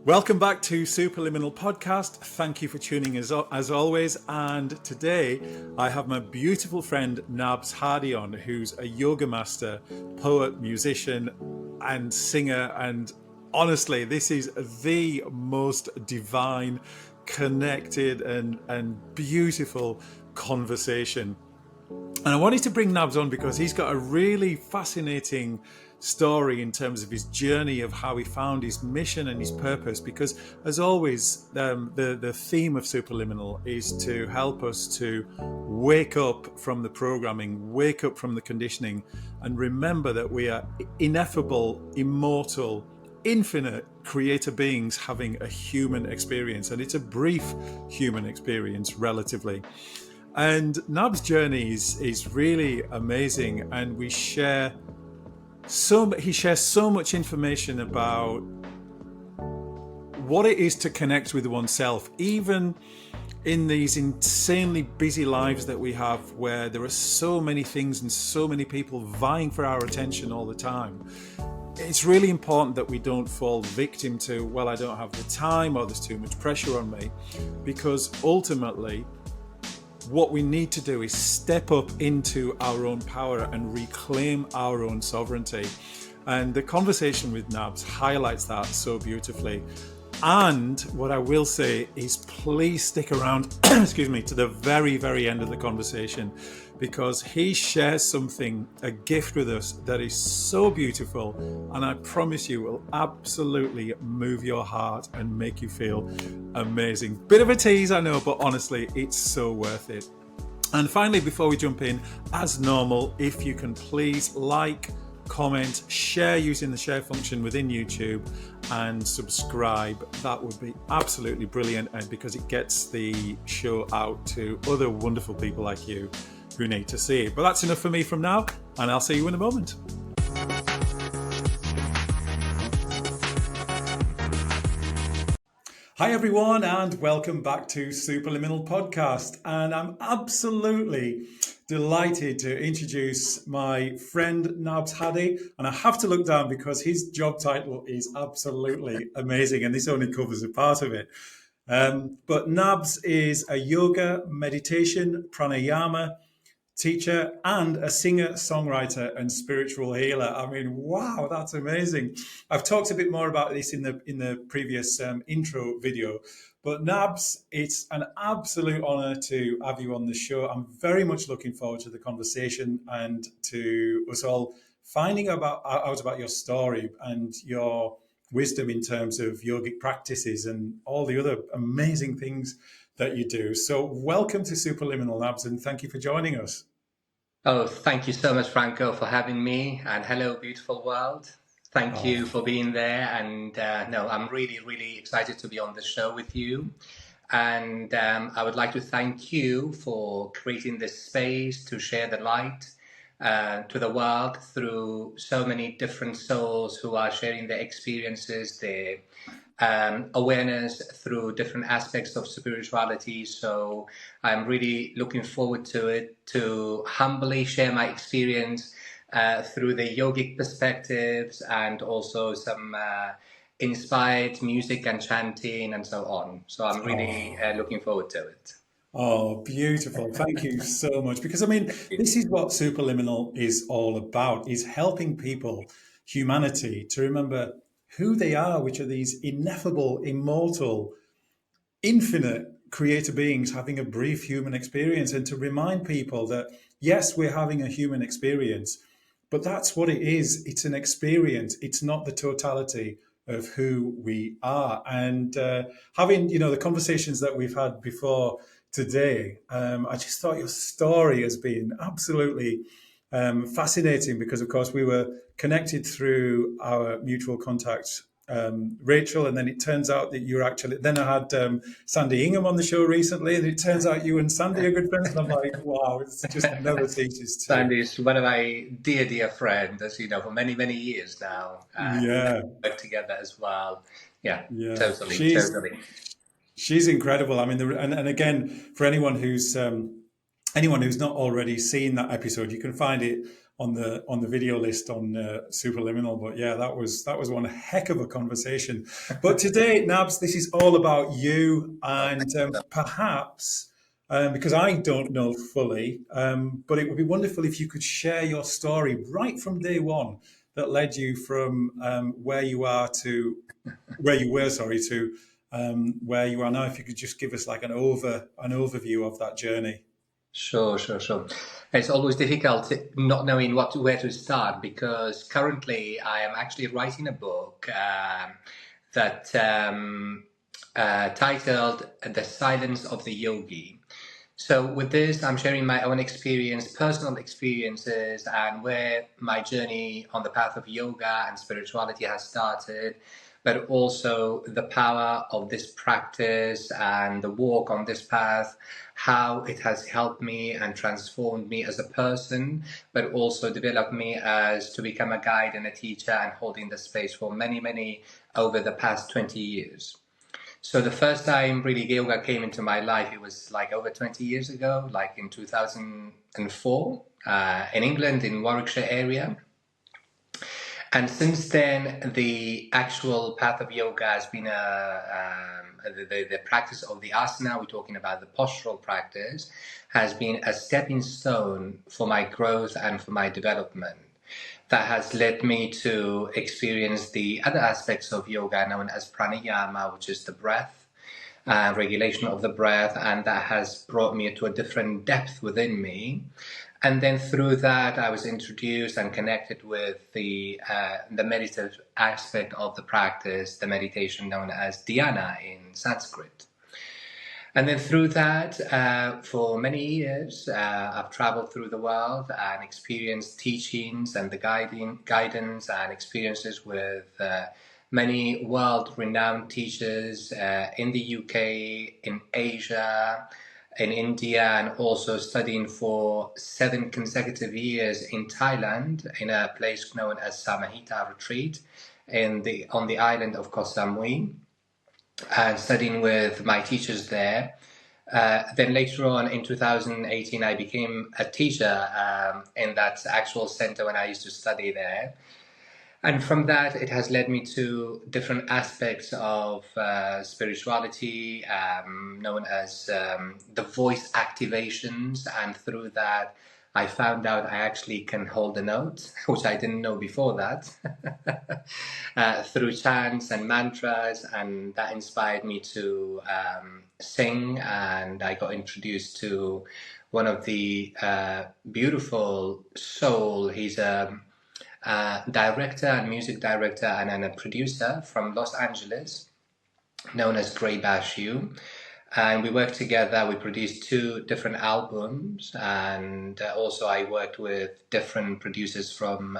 Welcome back to Superliminal Podcast. Thank you for tuning as always. And today I have my beautiful friend Nabs Hadi on, who's a yoga master, poet, musician, and singer. And honestly, this is the most divine, connected, and beautiful conversation. And I wanted to bring Nabs on because he's got a really fascinating story in terms of his journey of how he found his mission and his purpose. Because as always, the theme of Superliminal is to help us to wake up from the programming, wake up from the conditioning, and remember that we are ineffable, immortal, infinite creator beings having a human experience. And it's a brief human experience relatively. And Nab's journey is really amazing, and he shares so much information about what it is to connect with oneself, even in these insanely busy lives that we have, where there are so many things and so many people vying for our attention all the time. It's really important that we don't fall victim to, well, I don't have the time, or there's too much pressure on me, because ultimately what we need to do is step up into our own power and reclaim our own sovereignty. And the conversation with Nabs highlights that so beautifully. And what I will say is, please stick around, excuse me, to the very, very end of the conversation, because he shares something, a gift with us that is so beautiful, and I promise you will absolutely move your heart and make you feel amazing. Bit of a tease, I know, but honestly, it's so worth it. And finally, before we jump in, as normal, if you can please like, comment, share using the share function within YouTube, and subscribe. That would be absolutely brilliant, and because it gets the show out to other wonderful people like you who need to see it. But that's enough for me from now, and I'll see you in a moment. Hi everyone, and welcome back to Superliminal Podcast. And I'm absolutely delighted to introduce my friend Nabs Hadi. And I have to look down because his job title is absolutely amazing, and this only covers a part of it. But Nabs is a yoga, meditation, pranayama teacher, and a singer, songwriter, and spiritual healer. I mean, wow, that's amazing. I've talked a bit more about this in the previous intro video. But Nabs, it's an absolute honor to have you on the show. I'm very much looking forward to the conversation and to us all finding out about your story and your wisdom in terms of yogic practices and all the other amazing things that you do. So welcome to Superliminal, Nabs, and thank you for joining us. Oh, thank you so much, Franco, for having me. And hello, beautiful world. Thank you for being there. And no, I'm really, really excited to be on the show with you. And I would like to thank you for creating this space to share the light to the world through so many different souls who are sharing their experiences, their awareness through different aspects of spirituality. So I'm really looking forward to it, to humbly share my experience through the yogic perspectives, and also some inspired music and chanting and so on. So I'm really looking forward to it. Oh, beautiful. Thank you so much. Because, I mean, this is what Superliminal is all about, is helping people, humanity, to remember who they are, which are these ineffable, immortal, infinite creator beings having a brief human experience, and to remind people that, yes, we're having a human experience, but that's what it is. It's an experience. It's not the totality of who we are. And having, the conversations that we've had before today, I just thought your story has been absolutely fascinating, because, of course, we were connected through our mutual contact, Rachel, and then it turns out that you're actually, then I had Sandy Ingham on the show recently, and it turns out you and Sandy are good friends, and I'm like, wow, it's just never ceases to. Sandy is one of my dear, dear friends, as you know, for many, many years now. Yeah. Work together as well. Yeah. Totally. She's incredible. I mean, and again, for anyone who's anyone who's not already seen that episode, you can find it on the video list on Superliminal. But yeah, that was one heck of a conversation. But today, Nabs, this is all about you, and perhaps because I don't know fully, but it would be wonderful if you could share your story right from day one that led you from where you are to where you were, sorry, to where you are now. If you could just give us like an overview of that journey. Sure, sure, sure. It's always difficult not knowing where to start, because currently I am actually writing a book that titled "The Silence of the Yogi." So with this, I'm sharing my own experience, personal experiences, and where my journey on the path of yoga and spirituality has started, but also the power of this practice and the walk on this path, how it has helped me and transformed me as a person, but also developed me as to become a guide and a teacher and holding the space for many, many over the past 20 years. So the first time really yoga came into my life, it was like over 20 years ago, like in 2004, in England, in Warwickshire area. And since then, the actual path of yoga has been the practice of the asana. We're talking about the postural practice, has been a stepping stone for my growth and for my development. That has led me to experience the other aspects of yoga known as pranayama, which is the breath, regulation of the breath, and that has brought me to a different depth within me. And then through that, I was introduced and connected with the meditative aspect of the practice, the meditation known as dhyana in Sanskrit. And then through that, for many years, I've traveled through the world and experienced teachings and the guidance and experiences with many world-renowned teachers in the UK, in Asia, in India, and also studying for 7 consecutive years in Thailand in a place known as Samahita Retreat on the island of Koh Samui, and studying with my teachers there. Then later on in 2018, I became a teacher in that actual center when I used to study there. And from that, it has led me to different aspects of spirituality, known as the voice activations. And through that, I found out I actually can hold a note, which I didn't know before that, through chants and mantras. And that inspired me to sing. And I got introduced to one of the beautiful soul. He's a director and music director and a producer from Los Angeles, known as Gray Bashew. And we worked together. We produced 2 different albums, and also I worked with different producers from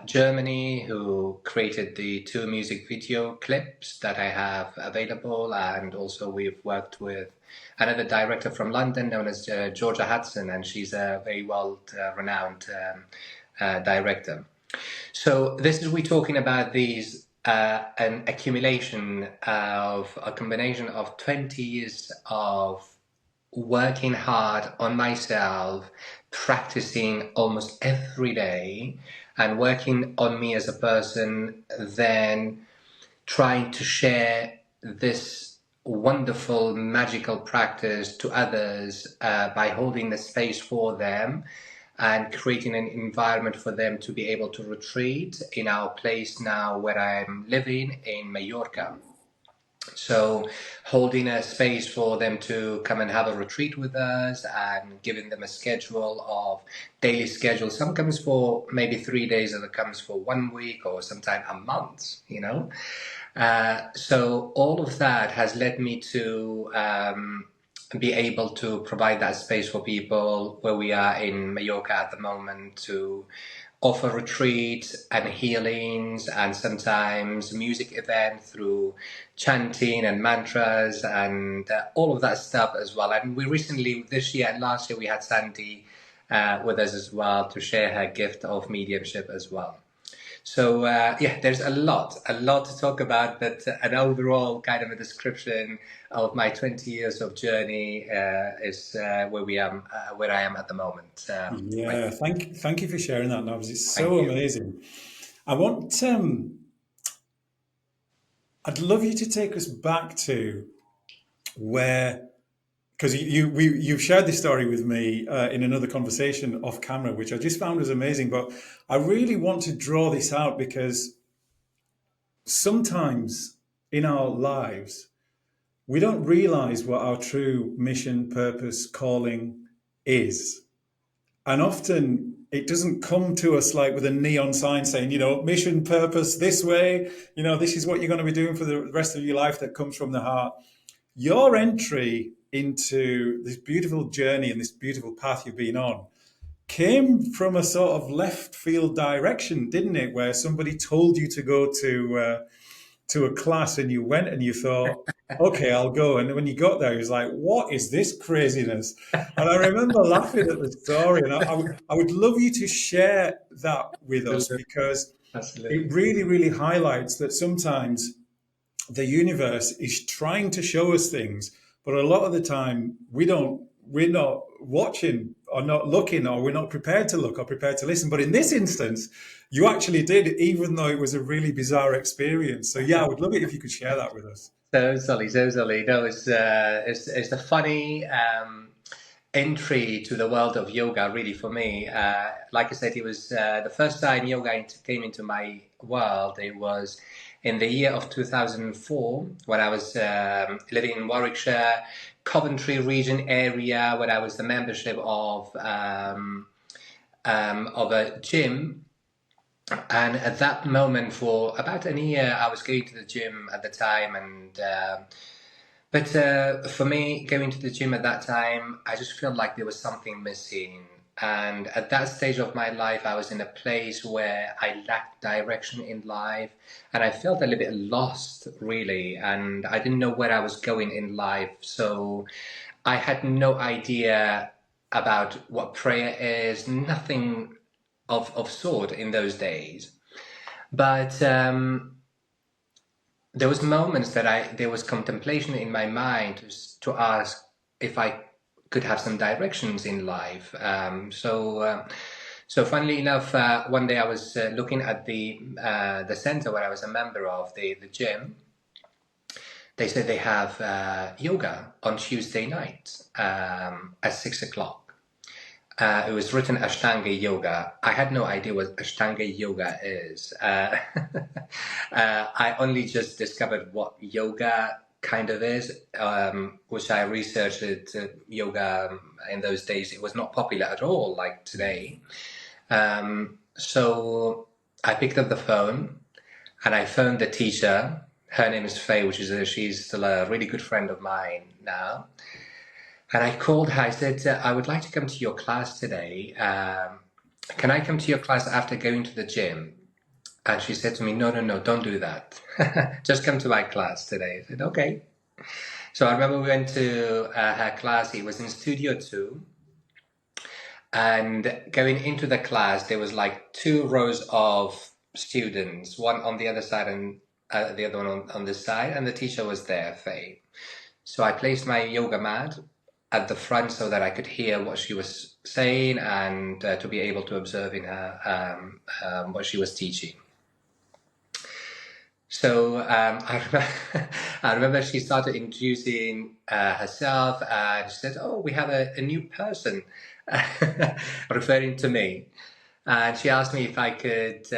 Germany who created the 2 music video clips that I have available. And also we've worked with another director from London known as Georgia Hudson, and she's a very well-renowned director. So this is, we're talking about these an accumulation of a combination of 20 years of working hard on myself, practicing almost every day, and working on me as a person, then trying to share this wonderful magical practice to others by holding the space for them and creating an environment for them to be able to retreat in our place now where I'm living in Mallorca. So holding a space for them to come and have a retreat with us and giving them a schedule of daily schedule. Some comes for maybe 3 days, other comes for 1 week or sometimes a month, you know. So all of that has led me to be able to provide that space for people where we are in Mallorca at the moment, to offer retreats and healings and sometimes music events through chanting and mantras and all of that stuff as well. And we recently, this year and last year, we had Sandy with us as well to share her gift of mediumship as well. So yeah, there's a lot to talk about, but an overall kind of a description of my 20 years of journey is where I am at the moment. Right. Yeah, thank you for sharing that, Nabs. It's Thank so you. amazing. I want I'd love you to take us back to where, because you've shared this story with me in another conversation off camera, which I just found was amazing. But I really want to draw this out because sometimes in our lives we don't realize what our true mission, purpose, calling is. And often it doesn't come to us like with a neon sign saying, mission, purpose, this way, this is what you're going to be doing for the rest of your life, that comes from the heart. Your entry into this beautiful journey and this beautiful path you've been on came from a sort of left field direction, didn't it? Where somebody told you to go to a class and you went and you thought, okay, I'll go. And when you got there, he was like, what is this craziness? And I remember laughing at the story. And I would love you to share that with us, Absolutely. because it Absolutely. really, really highlights that sometimes the universe is trying to show us things, but a lot of the time we're not watching or not looking, or we're not prepared to look or prepared to listen. But in this instance, you actually did, even though it was a really bizarre experience. So yeah, I would love it if you could share that with us. So Sully, so Sully. No, it's a funny entry to the world of yoga, really, for me. Like I said, it was the first time yoga came into my world. It was in the year of 2004 when I was living in Warwickshire, Coventry region area, where I was the membership of a gym. And at that moment, for about a year, I was going to the gym at the time, but for me, going to the gym at that time, I just felt like there was something missing. And at that stage of my life, I was in a place where I lacked direction in life, and I felt a little bit lost, really, and I didn't know where I was going in life. So I had no idea about what prayer is, nothing of sort in those days. But there was moments that there was contemplation in my mind to ask if I could have some directions in life. So funnily enough, one day I was looking at the center where I was a member of, the gym. They said they have yoga on Tuesday night at 6 o'clock. It was written Ashtanga Yoga. I had no idea what Ashtanga Yoga is. I only just discovered what yoga kind of is, which I researched it. Yoga in those days, it was not popular at all like today. So I picked up the phone and I phoned the teacher. Her name is Faye, she's still a really good friend of mine now. And I called her. I said, I would like to come to your class today. Can I come to your class after going to the gym? And she said to me, no, don't do that. Just come to my class today. I said, okay. So I remember we went to her class. It was in Studio 2. And going into the class, there was like 2 rows of students, one on the other side and the other one on this side. And the teacher was there, Faye. So I placed my yoga mat at the front so that I could hear what she was saying and to be able to observe in her what she was teaching. So I remember she started introducing herself, and she said, "Oh, we have a new person," referring to me. And she asked me if I could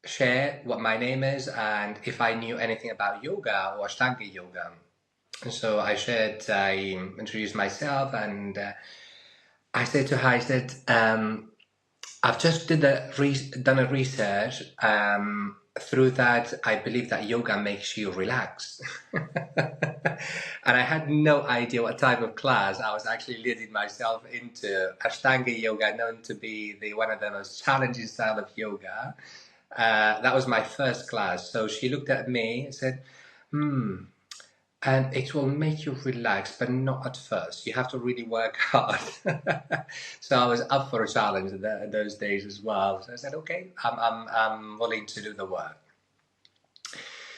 share what my name is and if I knew anything about yoga or Ashtanga Yoga. So I introduced myself, and I said to her, I said, I've just done a research. Through that, I believe that yoga makes you relax. And I had no idea what type of class I was actually leading myself into. Ashtanga Yoga, known to be one of the most challenging style of yoga. That was my first class. So she looked at me and said, and it will make you relax, but not at first. You have to really work hard. So I was up for a challenge in those days as well. So I said, okay, I'm willing to do the work.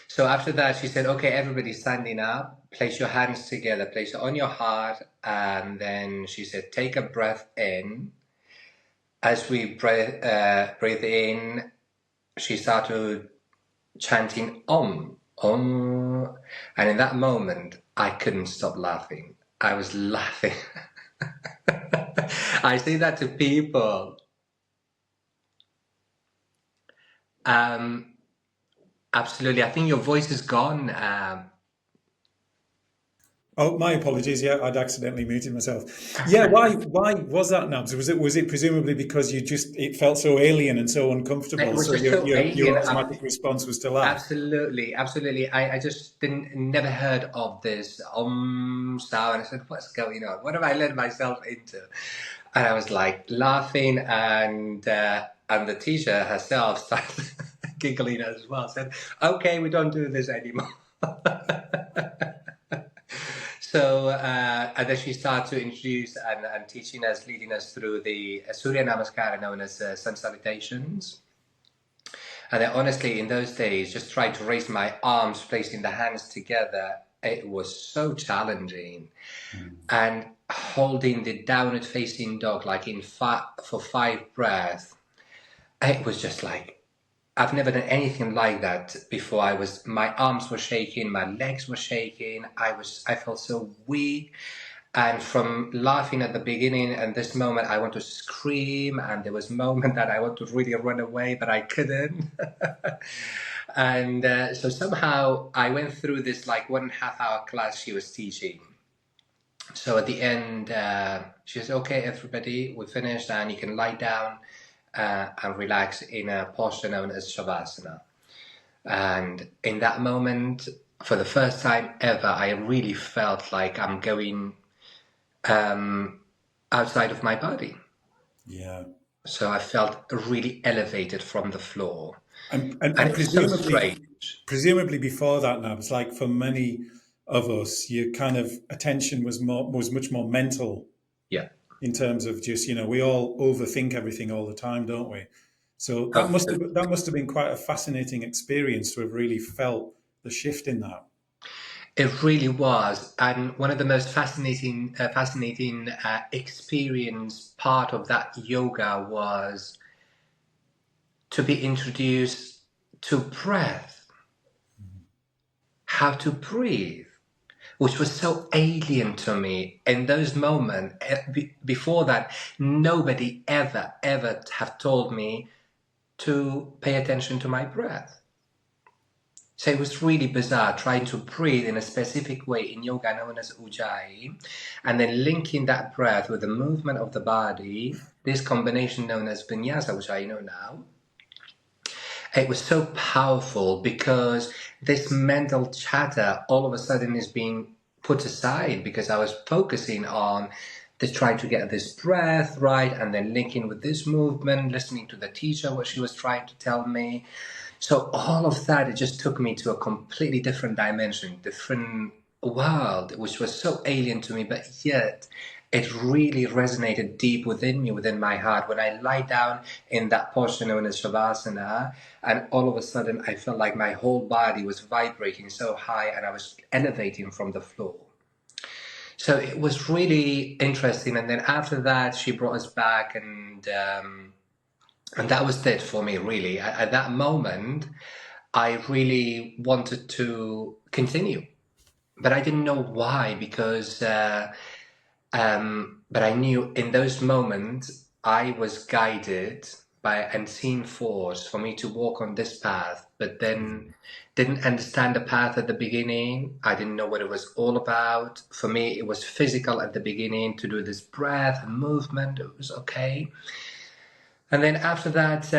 So after that, she said, okay, everybody standing up, place your hands together, place it on your heart. And then she said, take a breath in. As we breathe in, she started chanting Om, Om. And in that moment, I couldn't stop laughing. I was laughing. I say that to people. Absolutely. I think your voice is gone. Oh, my apologies. Yeah, I'd accidentally muted myself. Yeah, why was that, Nabs? Was it presumably because it felt so alien and so It uncomfortable, was so just so your alien. automatic response was to laugh? Absolutely, absolutely. I just never heard of this sound. I said, what's going on? What have I led myself into? And I was like laughing, and the teacher herself started giggling as well. Said, okay, we don't do this anymore. So, and then she started to introduce and teaching us, leading us through the Surya Namaskara, known as sun salutations. And then honestly, in those days, just trying to raise my arms, placing the hands together, it was so challenging. And holding the downward facing dog, like for 5 breaths, it was just like, I've never done anything like that before. My arms were shaking, my legs were shaking. I felt so weak. And from laughing at the beginning and this moment, I want to scream. And there was a moment that I want to really run away, but I couldn't. And so somehow I went through this like 1.5 hour class she was teaching. So at the end, she says, okay, everybody, we finished and you can lie down and relax in a posture known as Shavasana. And in that moment, for the first time ever, I really felt like I'm going outside of my body. Yeah. So I felt really elevated from the floor. And And it was so strange. presumably before that, Nabs, like for many of us, your kind of attention was much more mental. Yeah. In terms of just, we all overthink everything all the time, don't we? So Oh, that must have been quite a fascinating experience to have really felt the shift in that. it really was. And one of the most fascinating experience part of that yoga was to be introduced to breath, how to breathe, which was so alien to me in those moments. Before that, nobody ever have told me to pay attention to my breath. So it was really bizarre trying to breathe in a specific way in yoga known as Ujjayi, and then linking that breath with the movement of the body, this combination known as vinyasa, which I know now. It was so powerful because this mental chatter all of a sudden is being put aside because I was focusing on just trying to get this breath right and then linking with this movement, listening to the teacher, what she was trying to tell me. So all of that, it just took me to a completely different dimension, different world, which was so alien to me, but yet it really resonated deep within me, within my heart. When I lie down in that posture known as Shavasana, and all of a sudden I felt like my whole body was vibrating so high and I was elevating from the floor. So it was really interesting. And then after that, she brought us back and that was it for me, really. At that moment, I really wanted to continue, but I didn't know why because, but I knew in those moments I was guided by an unseen force for me to walk on this path, but then didn't understand the path at the beginning. I didn't know what it was all about. For me, it was physical at the beginning to do this breath and movement. It was okay. And then after that,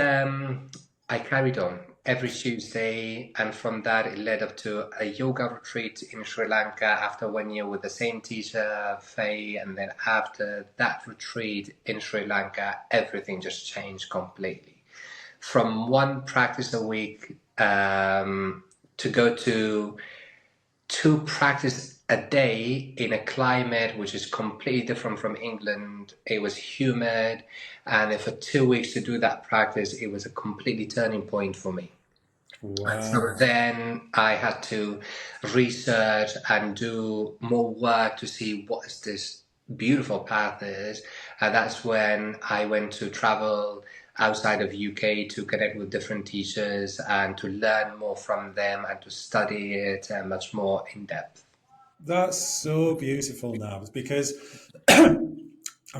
I carried on every Tuesday, and from that it led up to a yoga retreat in Sri Lanka after 1 year with the same teacher, Faye, and then after that retreat in Sri Lanka, everything just changed completely. From one practice a week to go to to practice a day in a climate which is completely different from England. It was humid, and for 2 weeks to do that practice, it was a completely turning point for me. And so Wow. then I had to research and do more work to see what is this beautiful path is. And that's when I went to travel outside of UK to connect with different teachers and to learn more from them and to study it much more in depth. That's so beautiful, Nabs, because I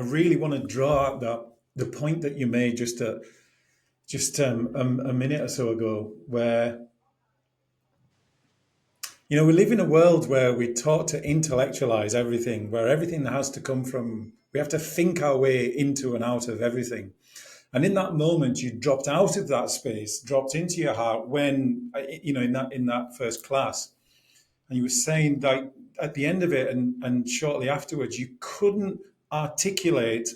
really want to draw out that the point that you made just a minute or so ago, where we live in a world where we're taught to intellectualize everything, where everything has to come from. We have to think our way into and out of everything. And in that moment, you dropped out of that space, dropped into your heart when in that first class, and you were saying that at the end of it and shortly afterwards, you couldn't articulate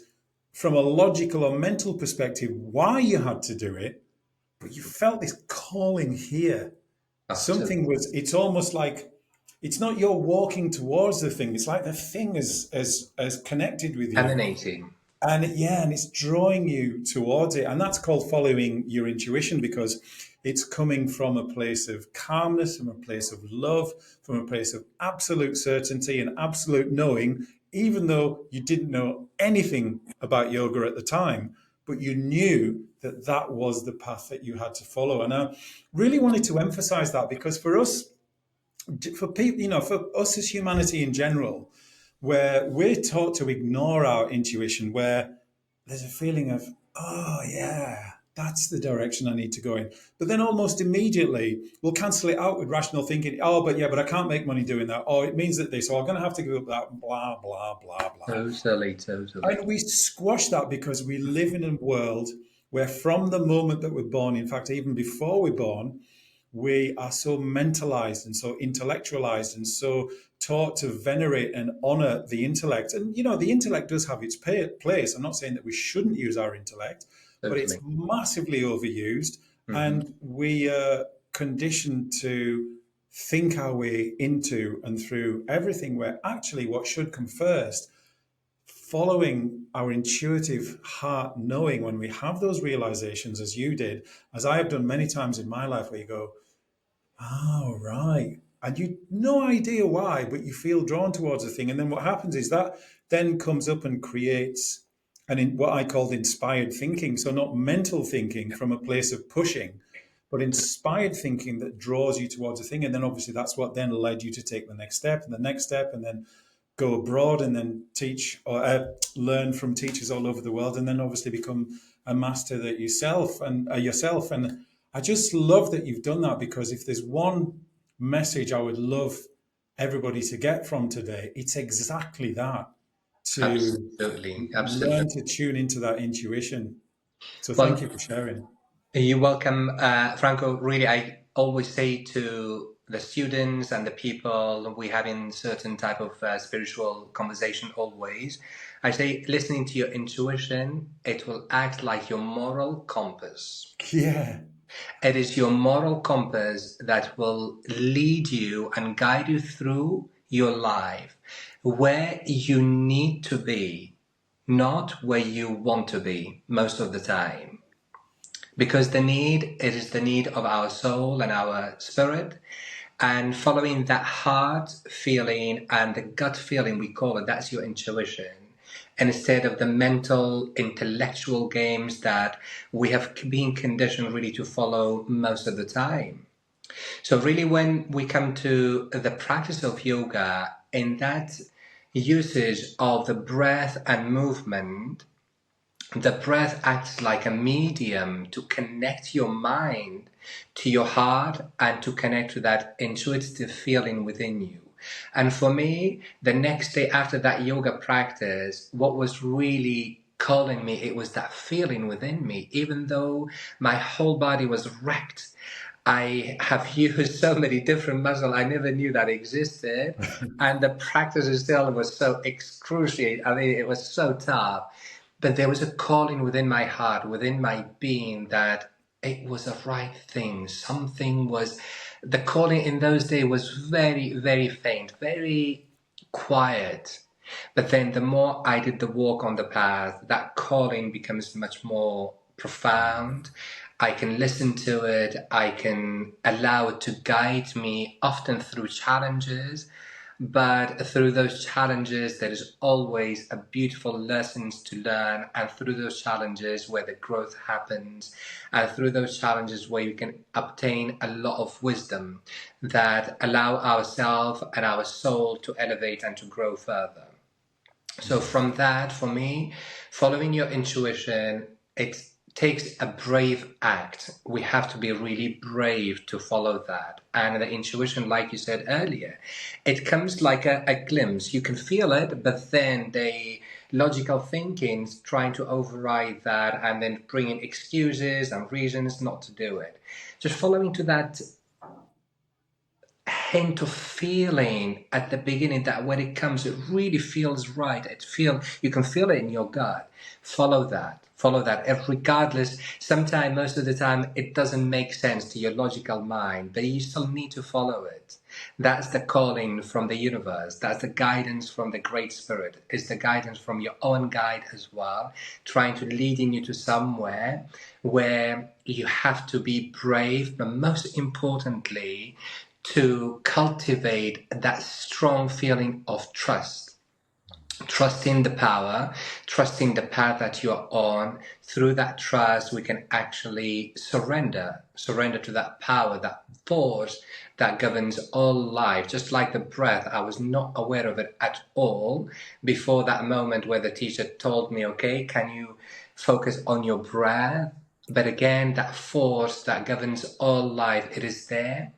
from a logical or mental perspective why you had to do it, but you felt this calling here. Absolutely. It's almost like it's not you're walking towards the thing. It's like the thing is connected with you. Emanating. And it's drawing you towards it. And that's called following your intuition, because it's coming from a place of calmness, from a place of love, from a place of absolute certainty and absolute knowing, even though you didn't know anything about yoga at the time, but you knew that that was the path that you had to follow. And I really wanted to emphasize that, because for us, for people, for us as humanity in general, where we're taught to ignore our intuition, where there's a feeling of, oh, yeah, that's the direction I need to go in. But then almost immediately we'll cancel it out with rational thinking. Oh, but I can't make money doing that. Oh, it means that this, so I'm going to have to give up that, blah, blah, blah, blah. Totally, totally. And we squash that because we live in a world where from the moment that we're born, in fact, even before we're born, we are so mentalized and so intellectualized and so taught to venerate and honor the intellect. And, the intellect does have its place. I'm not saying that we shouldn't use our intellect, but it's Totally. massively overused. Hmm. And we are conditioned to think our way into and through everything, where actually what should come first, following our intuitive heart knowing, when we have those realizations, as you did, as I have done many times in my life, where you go, oh, right. And you no idea why, but you feel drawn towards a thing. And then what happens is that then comes up and creates what I called inspired thinking. So not mental thinking from a place of pushing, but inspired thinking that draws you towards a thing. And then obviously that's what then led you to take the next step and the next step, and then go abroad and then teach or learn from teachers all over the world, and then obviously become a master that yourself. And I just love that you've done that, because if there's one message I would love everybody to get from today, it's exactly that, to Absolutely. Absolutely. learn to tune into that intuition. So thank you Well, for sharing. you're welcome, Franco. Really, I always say to the students and the people we have in certain type of spiritual conversation always, I say, listening to your intuition, it will act like your moral compass. Yeah. It is your moral compass that will lead you and guide you through your life where you need to be, not where you want to be most of the time. Because it is the need of our soul and our spirit, and following that heart feeling and the gut feeling, we call it, that's your intuition. And instead of the mental, intellectual games that we have been conditioned really to follow most of the time. So really when we come to the practice of yoga, in that usage of the breath and movement, the breath acts like a medium to connect your mind to your heart and to connect to that intuitive feeling within you. And for me, the next day after that yoga practice, what was really calling me, it was that feeling within me. Even though my whole body was wrecked, I have used so many different muscles I never knew that existed. And the practice itself was so excruciating. I mean, it was so tough. But there was a calling within my heart, within my being, that it was the right thing. Something was The calling in those days was very, very faint, very quiet. But then the more I did the walk on the path, that calling becomes much more profound. I can listen to it. I can allow it to guide me, often through challenges. But through those challenges, there is always a beautiful lessons to learn. And through those challenges where the growth happens, and through those challenges where you can obtain a lot of wisdom that allow ourselves and our soul to elevate and to grow further. So from that, for me, following your intuition, it takes a brave act. We have to be really brave to follow that. And the intuition, like you said earlier, it comes like a glimpse. You can feel it, but then the logical thinking is trying to override that and then bring in excuses and reasons not to do it. Just following to that hint of feeling at the beginning, that when it comes, it really feels right. You can feel it in your gut. Follow that. Regardless, sometimes, most of the time, it doesn't make sense to your logical mind, but you still need to follow it. That's the calling from the universe. That's the guidance from the Great Spirit. It's the guidance from your own guide as well, trying to lead you to somewhere where you have to be brave, but most importantly, to cultivate that strong feeling of trust. Trusting the power, trusting the path that you're on. Through that trust, we can actually surrender to that power, that force that governs all life. Just like the breath, I was not aware of it at all before that moment where the teacher told me, okay, can you focus on your breath? But again, that force that governs all life, it is there.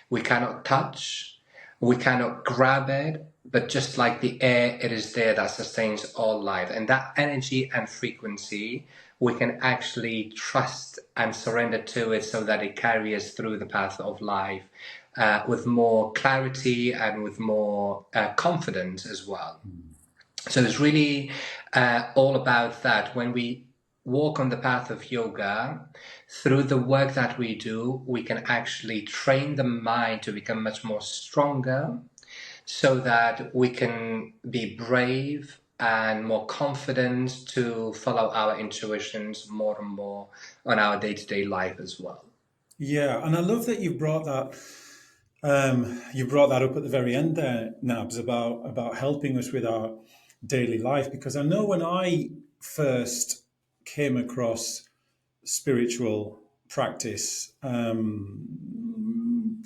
We cannot touch, we cannot grab it, but just like the air, it is there that sustains all life. And that energy and frequency, we can actually trust and surrender to it so that it carries us through the path of life with more clarity and with more confidence as well. So it's really all about that. When we walk on the path of yoga, through the work that we do, we can actually train the mind to become much more stronger so that we can be brave and more confident to follow our intuitions more and more on our day-to-day life as well. Yeah, and I love that you brought that. You brought that up at the very end there, Nabs, about helping us with our daily life. Because I know when I first came across spiritual practice,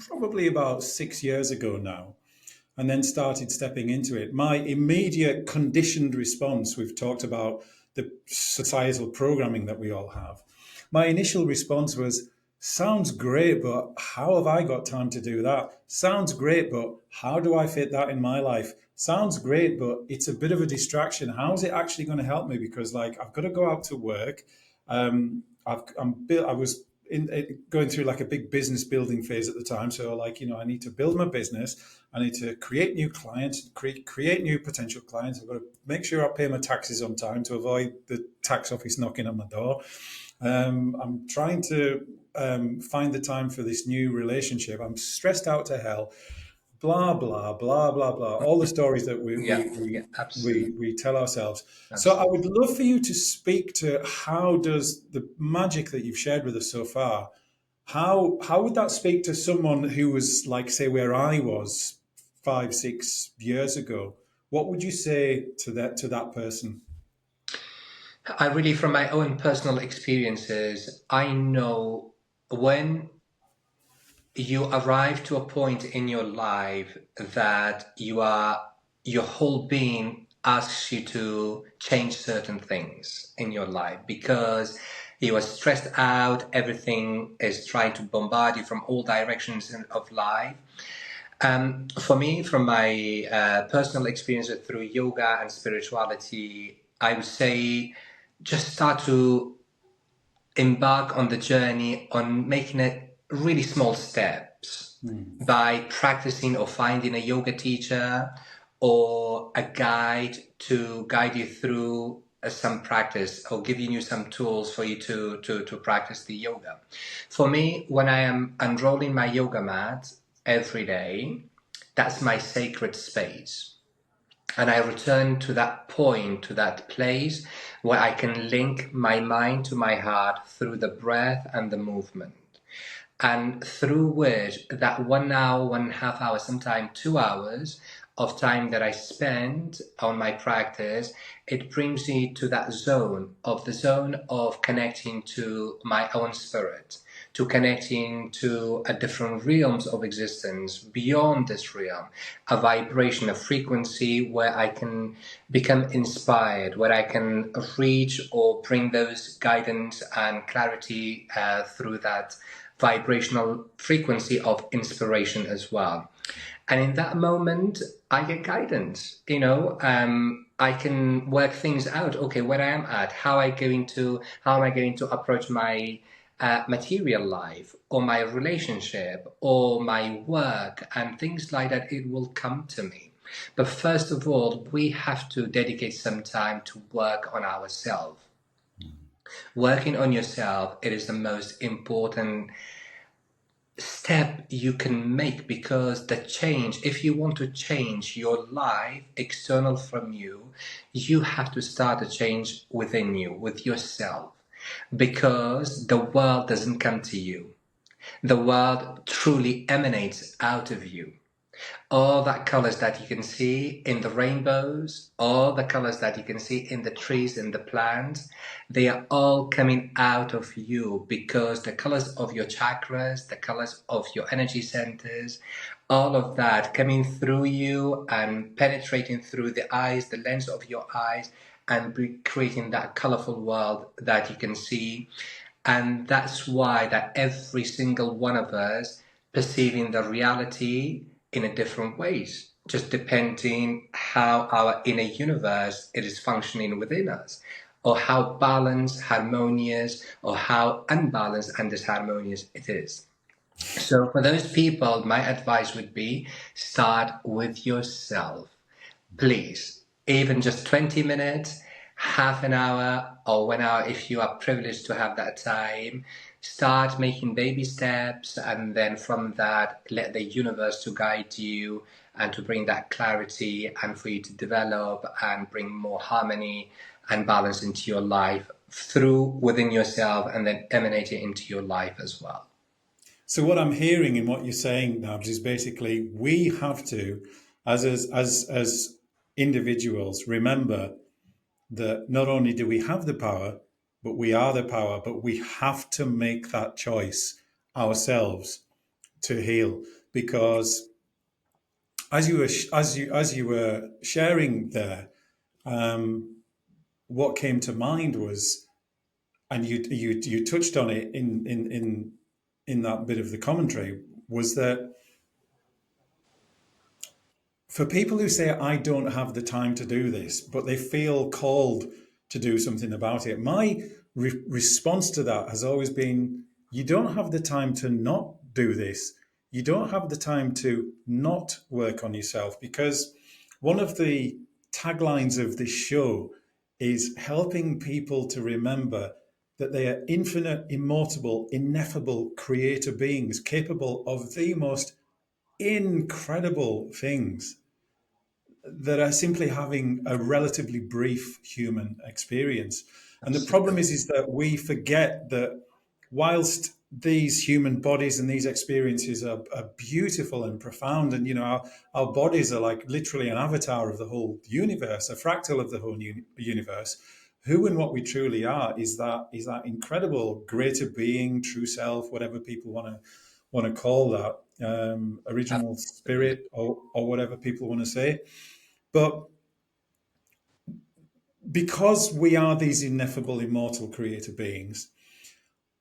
probably about 6 years ago now, and then started stepping into it, my immediate conditioned response, we've talked about the societal programming that we all have. My initial response was, sounds great, but how have I got time to do that? Sounds great, but how do I fit that in my life? Sounds great, but it's a bit of a distraction. How is it actually going to help me? Because like I've got to go out to work. I was going through like a big business building phase at the time. So like, I need to build my business. I need to create new clients, create new potential clients. I've got to make sure I pay my taxes on time to avoid the tax office knocking on my door. I'm trying to find the time for this new relationship. I'm stressed out to hell. Blah blah blah blah blah. All the stories that we tell ourselves. So I would love for you to speak to how does the magic that you've shared with us so far. How would that speak to someone who was like, say, where I was 5-6 years ago? What would you say to that person? I really, from my own personal experiences, I know when you arrive to a point in your life that your whole being asks you to change certain things in your life because you are stressed out, everything is trying to bombard you from all directions of life. For me, from my personal experiences through yoga and spirituality, I would say just start to embark on the journey on making it really small steps by practicing or finding a yoga teacher or a guide to guide you through some practice or giving you some tools for you to practice the yoga. For me, when I am unrolling my yoga mat every day, that's my sacred space. And I return to that point, to that place where I can link my mind to my heart through the breath and the movement. And through which that 1 hour, 1.5 hour, sometimes 2 hours of time that I spend on my practice, it brings me to that zone of connecting to my own spirit, to connecting to a different realms of existence beyond this realm, a vibration, a frequency where I can become inspired, where I can reach or bring those guidance and clarity through that vibrational frequency of inspiration as well. And in that moment, I get guidance. I can work things out. Okay, where I am at, how am I going to approach my material life, or my relationship, or my work, and things like that. It will come to me. But first of all, we have to dedicate some time to work on ourselves. Working on yourself, it is the most important step you can make, because the change, if you want to change your life external from you, you have to start a change within you, with yourself, because the world doesn't come to you. The world truly emanates out of you. All that colors that you can see in the rainbows, all the colors that you can see in the trees and the plants, they are all coming out of you, because the colors of your chakras, the colors of your energy centers, all of that coming through you and penetrating through the eyes, the lens of your eyes, and creating that colorful world that you can see. And that's why that every single one of us perceiving the reality in a different ways, just depending how our inner universe it is functioning within us, or how balanced, harmonious, or how unbalanced and disharmonious it is. So for those people, my advice would be start with yourself. Please, even just 20 minutes, half an hour, or 1 hour if you are privileged to have that time. Start making baby steps, and then from that, let the universe to guide you and to bring that clarity, and for you to develop and bring more harmony and balance into your life through within yourself, and then emanate it into your life as well. So what I'm hearing in what you're saying, Nabs, is basically we have to, as individuals, remember that not only do we have the power, but we are the power, but we have to make that choice ourselves to heal. Because as you were sharing there, what came to mind was, and you touched on it in that bit of the commentary, was that for people who say, I don't have the time to do this, but they feel called to do something about it, my response to that has always been, you don't have the time to not do this. You don't have the time to not work on yourself, because one of the taglines of this show is helping people to remember that they are infinite, immortal, ineffable creator beings capable of the most incredible things, that are simply having a relatively brief human experience. And the problem is that we forget that whilst these human bodies and these experiences are beautiful and profound, and our bodies are like literally an avatar of the whole universe, a fractal of the whole universe. Who and what we truly are is that incredible greater being, true self, whatever people want to call that, original spirit, or whatever people want to say. But because we are these ineffable, immortal creator beings,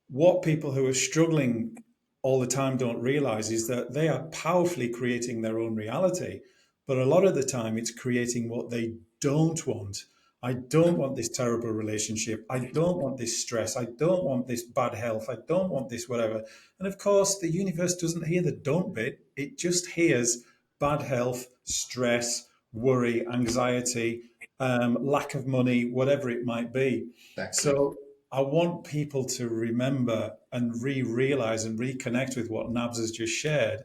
what people who are struggling all the time don't realize is that they are powerfully creating their own reality. But a lot of the time, it's creating what they don't want. I don't want this terrible relationship. I don't want this stress. I don't want this bad health. I don't want this whatever. And of course, the universe doesn't hear the don't bit. It just hears bad health, stress, worry, anxiety, lack of money, whatever it might be. Exactly. So I want people to remember and realize and reconnect with what Nabs has just shared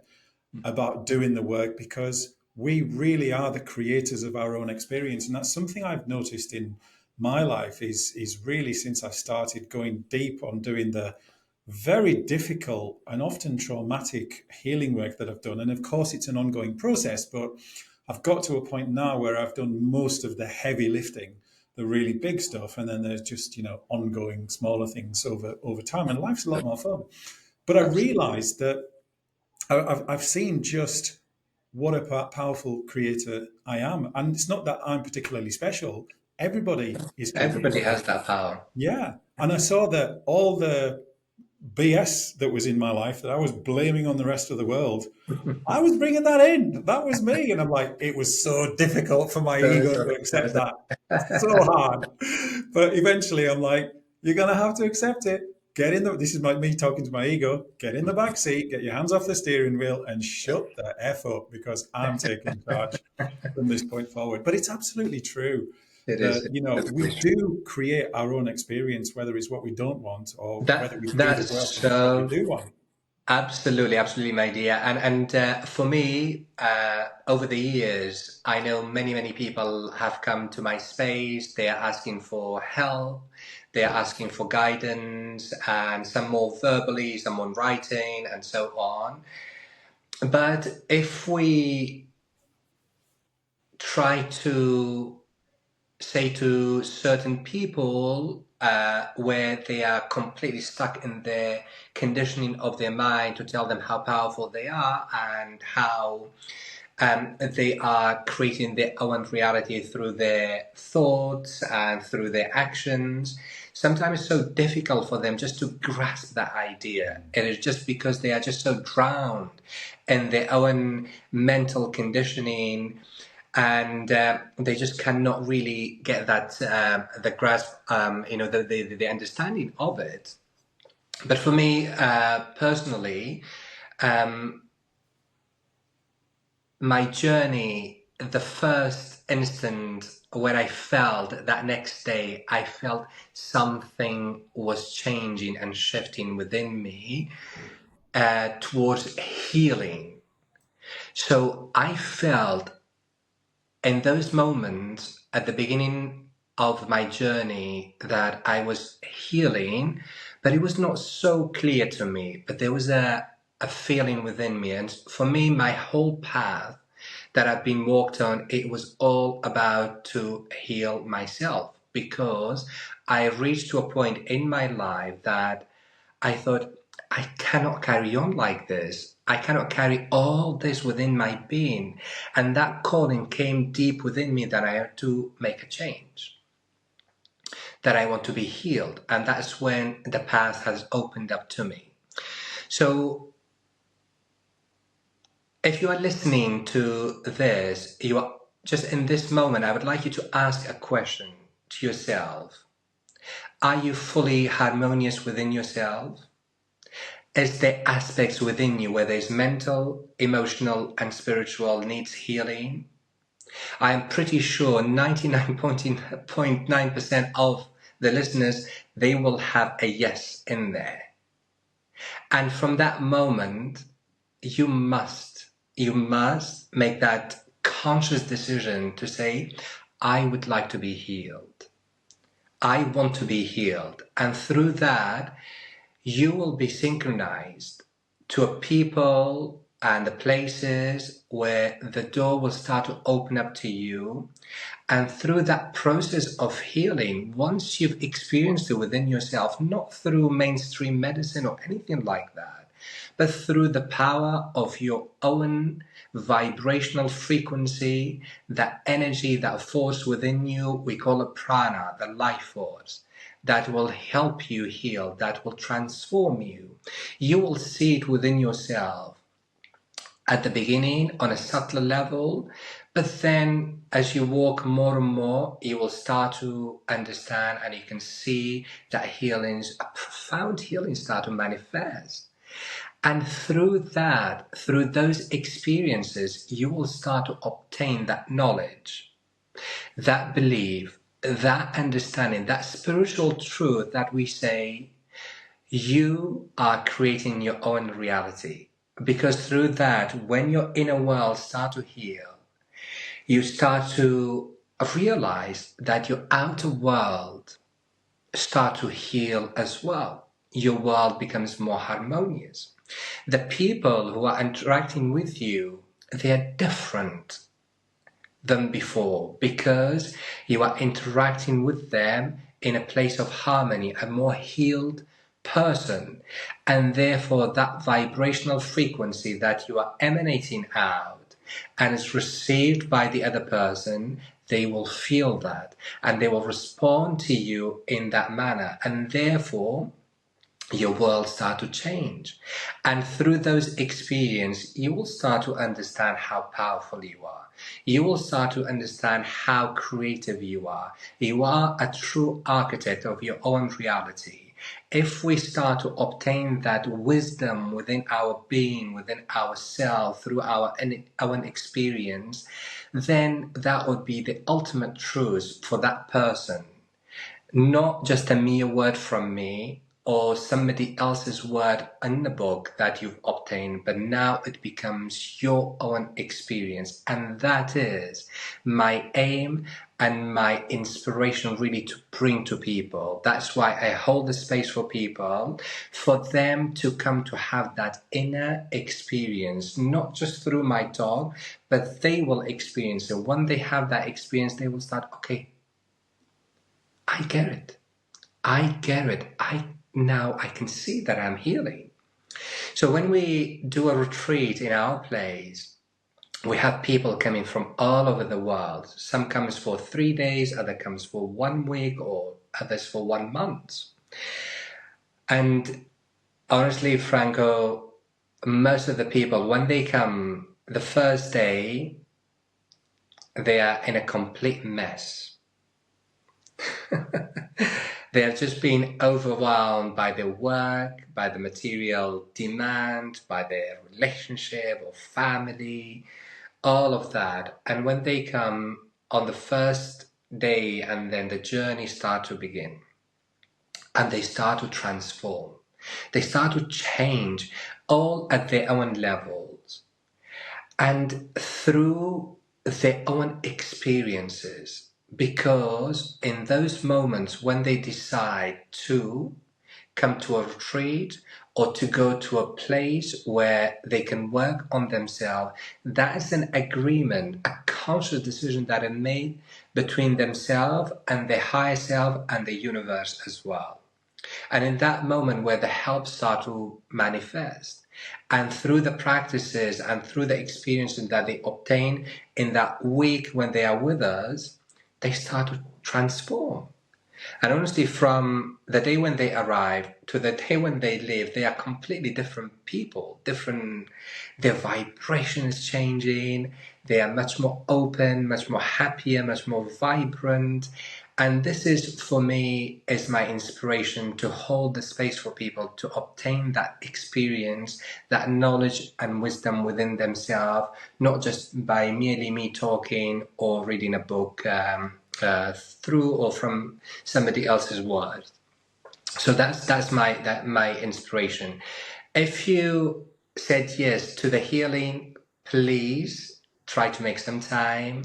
about doing the work, because we really are the creators of our own experience. And that's something I've noticed in my life is really, since I started going deep on doing the very difficult and often traumatic healing work that I've done. And of course, it's an ongoing process, but I've got to a point now where I've done most of the heavy lifting, the really big stuff, and then there's just ongoing smaller things over time, and life's a lot more fun. But I realised that I've seen just what a powerful creator I am, and it's not that I'm particularly special. Everybody is Everybody capable. has that power. Yeah, and I saw that all the BS that was in my life that I was blaming on the rest of the world, I was bringing that in. That was me. And I'm like, it was so difficult for my So, ego so, to accept so- that. So hard. But eventually I'm like, you're going to have to accept it. This is me talking to my ego. Get in the back seat, get your hands off the steering wheel and shut the F up, because I'm taking charge from this point forward. But it's absolutely true It is. that, we do create our own experience, whether it's what we don't want or whether we do That the is work on what we so do want. absolutely, absolutely, my dear. And for me, over the years, I know many people have come to my space. They are asking for help. They are asking for guidance, and some more verbally, some more writing, and so on. But if we try to say to certain people where they are completely stuck in their conditioning of their mind, to tell them how powerful they are and how they are creating their own reality through their thoughts and through their actions. Sometimes it's so difficult for them just to grasp that idea. It is just because they are just so drowned in their own mental conditioning, and they just cannot really get that the grasp, the understanding of it. But for me personally, my journey, the first instant when I felt that next day, I felt something was changing and shifting within me towards healing. So I felt in those moments at the beginning of my journey that I was healing, but it was not so clear to me. But there was a feeling within me. And for me, my whole path that I've been walked on, it was all about to heal myself, because I reached to a point in my life that I thought, I cannot carry on like this. I cannot carry all this within my being. And that calling came deep within me that I had to make a change, that I want to be healed. And that's when the path has opened up to me. So if you are listening to this, you are just in this moment, I would like you to ask a question to yourself. Are you fully harmonious within yourself? Is there aspects within you where there's mental, emotional, and spiritual needs healing? I am pretty sure 99.9% of the listeners, they will have a yes in there. And from that moment, you must make that conscious decision to say, I would like to be healed. I want to be healed. And through that, you will be synchronized to a people and the places where the door will start to open up to you. And through that process of healing, once you've experienced it within yourself, not through mainstream medicine or anything like that, but through the power of your own vibrational frequency, that energy, that force within you, we call it prana, the life force, that will help you heal, that will transform you. You will see it within yourself at the beginning on a subtler level, but then as you walk more and more, you will start to understand and you can see that healings, a profound healing start to manifest. And through that, through those experiences, you will start to obtain that knowledge. that belief, that understanding, that spiritual truth that we say, you are creating your own reality. Because through that, when your inner world start to heal, you start to realize that your outer world start to heal as well. Your world becomes more harmonious. The people who are interacting with you, they are different than before because you are interacting with them in a place of harmony, a more healed person. And therefore, that vibrational frequency that you are emanating out and is received by the other person, they will feel that and they will respond to you in that manner. And therefore, your world start to change. And through those experiences, you will start to understand how powerful you are. You will start to understand how creative you are. You are a true architect of your own reality. If we start to obtain that wisdom within our being, within ourselves, through our own experience, then that would be the ultimate truth for that person. Not just a mere word from me or somebody else's word in the book that you've obtained, but now it becomes your own experience. And that is my aim and my inspiration really to bring to people. That's why I hold the space for people, for them to come to have that inner experience, not just through my talk, but they will experience it. When they have that experience, they will start, okay, I get it. I get it. Now I can see that I'm healing. So when we do a retreat in our place, we have people coming from all over the world. Some comes for 3 days, other comes for 1 week, or others for 1 month. And honestly, Franco, most of the people, when they come the first day, they are in a complete mess. They have just been overwhelmed by their work, by the material demand, by their relationship or family, all of that. And when they come on the first day and then the journey starts to begin and they start to transform, they start to change all at their own levels and through their own experiences. Because in those moments when they decide to come to a retreat or to go to a place where they can work on themselves, that is an agreement, a conscious decision that is made between themselves and their higher self and the universe as well. And in that moment where the help start to manifest, and through the practices and through the experiences that they obtain in that week when they are with us, they start to transform. And honestly, from the day when they arrive to the day when they leave, they are completely different people, different, their vibration is changing, they are much more open, much more happier, much more vibrant. And this is, for me, is my inspiration to hold the space for people to obtain that experience, that knowledge and wisdom within themselves, not just by merely me talking or reading a book through or from somebody else's words. So that's my inspiration. If you said yes to the healing, please try to make some time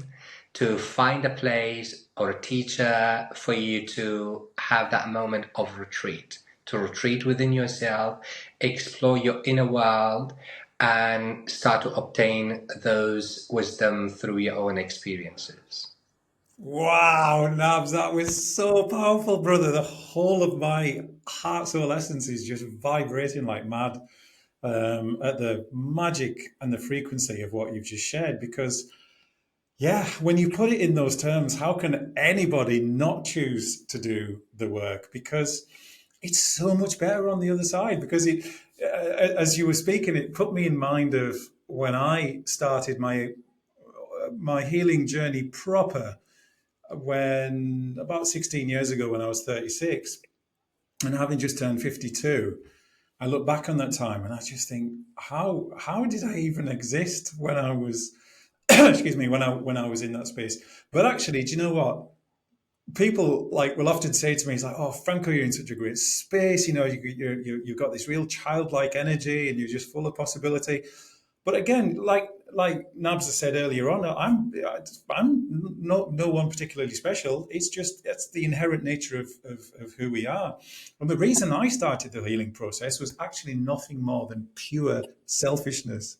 to find a place or a teacher for you to have that moment of retreat, to retreat within yourself, explore your inner world, and start to obtain those wisdom through your own experiences. Wow, Nabs, that was so powerful, brother. The whole of my heart, soul, essence is just vibrating like mad at the magic and the frequency of what you've just shared. Because, yeah, when you put it in those terms, how can anybody not choose to do the work? Because it's so much better on the other side. Because as you were speaking, it put me in mind of when I started my healing journey proper when about 16 years ago when I was 36 and having just turned 52. I look back on that time and I just think, how did I even exist when I was excuse me, when I was in that space. But actually, do you know what? People like will often say to me, "It's like, oh, Franco, you're in such a great space. You know, you've got this real childlike energy, and you're just full of possibility." But again, like Nabs has said earlier on, I'm no one particularly special. It's the inherent nature of who we are. And the reason I started the healing process was actually nothing more than pure selfishness.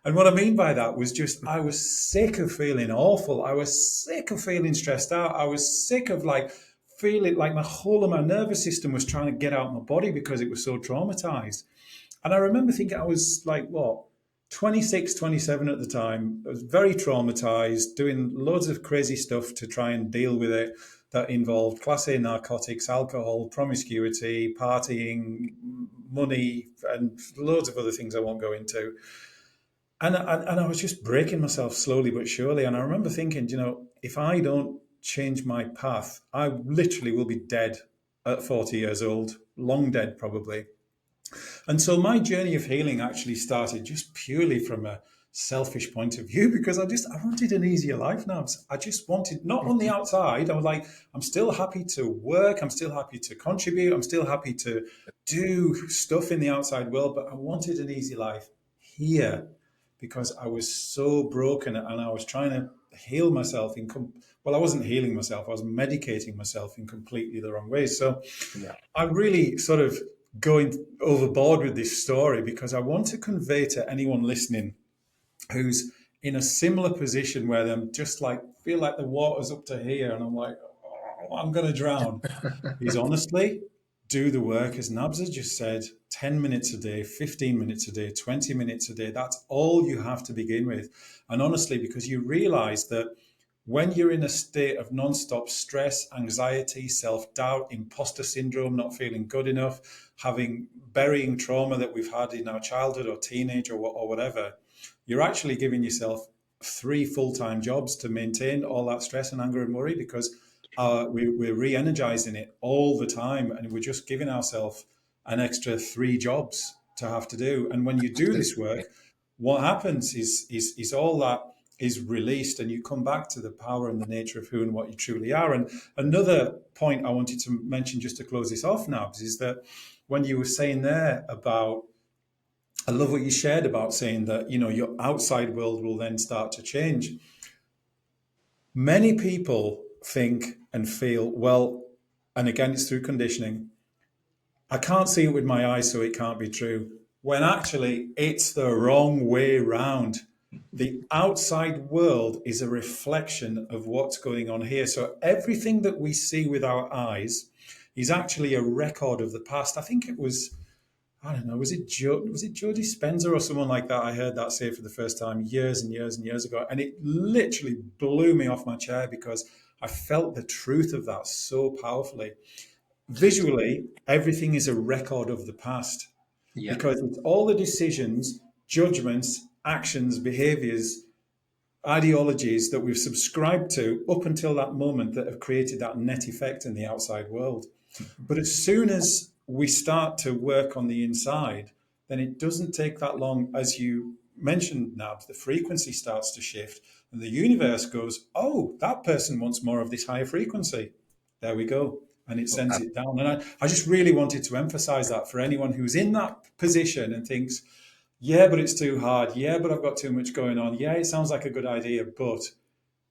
And what I mean by that was just I was sick of feeling awful. I was sick of feeling stressed out. I was sick of like feeling like my whole of my nervous system was trying to get out of my body because it was so traumatized. And I remember thinking I was like, what, 26, 27 at the time. I was very traumatized, doing loads of crazy stuff to try and deal with it that involved class A narcotics, alcohol, promiscuity, partying, money, and loads of other things I won't go into. And I was just breaking myself slowly but surely. And I remember thinking, you know, if I don't change my path, I literally will be dead at 40 years old, long dead probably. And so my journey of healing actually started just purely from a selfish point of view because I wanted an easier life now. I just wanted not on the outside. I was like, I'm still happy to work, I'm still happy to contribute, I'm still happy to do stuff in the outside world, but I wanted an easy life here because I was so broken and I was trying to heal myself well, I wasn't healing myself, I was medicating myself in completely the wrong ways. So Yeah. I really sort of going overboard with this story because I want to convey to anyone listening who's in a similar position where them just like feel like the water's up to here and I'm like, oh, I'm going to drown. Is honestly do the work, as Nabs has just said, 10 minutes a day, 15 minutes a day, 20 minutes a day. That's all you have to begin with. And honestly, because you realize that when you're in a state of non-stop stress, anxiety, self-doubt, imposter syndrome, not feeling good enough, having burying trauma that we've had in our childhood or teenage or whatever, you're actually giving yourself 3 full-time jobs to maintain all that stress and anger and worry because we're re-energizing it all the time and we're just giving ourselves an extra 3 jobs to have to do. And when you do this Absolutely. work, what happens is all that is released and you come back to the power and the nature of who and what you truly are. And another point I wanted to mention just to close this off, Nabs, is that when you were saying there about, I love what you shared about saying that, you know, your outside world will then start to change. Many people think and feel, well, and again, it's through conditioning, I can't see it with my eyes, so it can't be true. When actually, it's the wrong way round. The outside world is a reflection of what's going on here. So everything that we see with our eyes is actually a record of the past. I think it was, I don't know, was it Jodie Spencer or someone like that? I heard that say for the first time years and years and years ago, and it literally blew me off my chair because I felt the truth of that so powerfully. Visually, everything is a record of the past Yeah. because it's all the decisions, judgments, actions, behaviors, ideologies that we've subscribed to up until that moment that have created that net effect in the outside world. But as soon as we start to work on the inside, then it doesn't take that long. As you mentioned, Nabs, the frequency starts to shift and the universe goes, oh, that person wants more of this higher frequency. There we go. And it Oh, sends it down. And I just really wanted to emphasize that for anyone who's in that position and thinks, yeah, but it's too hard. Yeah, but I've got too much going on. Yeah, it sounds like a good idea, but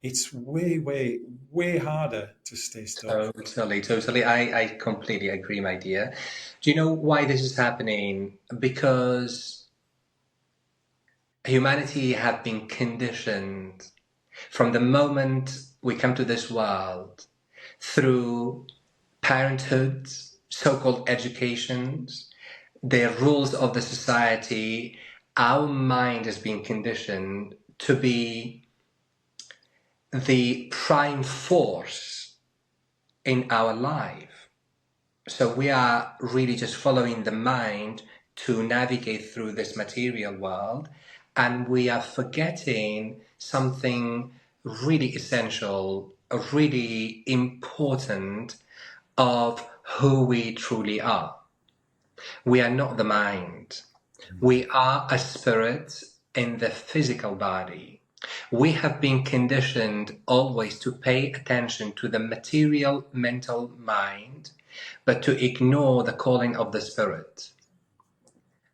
it's way, way, way harder to stay stuck. totally, totally. I completely agree, my dear. Do you know why this is happening? Because humanity have been conditioned from the moment we come to this world through parenthood, so-called educations, the rules of the society. Our mind has been conditioned to be the prime force in our life. So we are really just following the mind to navigate through this material world, and we are forgetting something really essential, really important of who we truly are. We are not the mind. We are a spirit in the physical body. We have been conditioned always to pay attention to the material mental mind, but to ignore the calling of the spirit.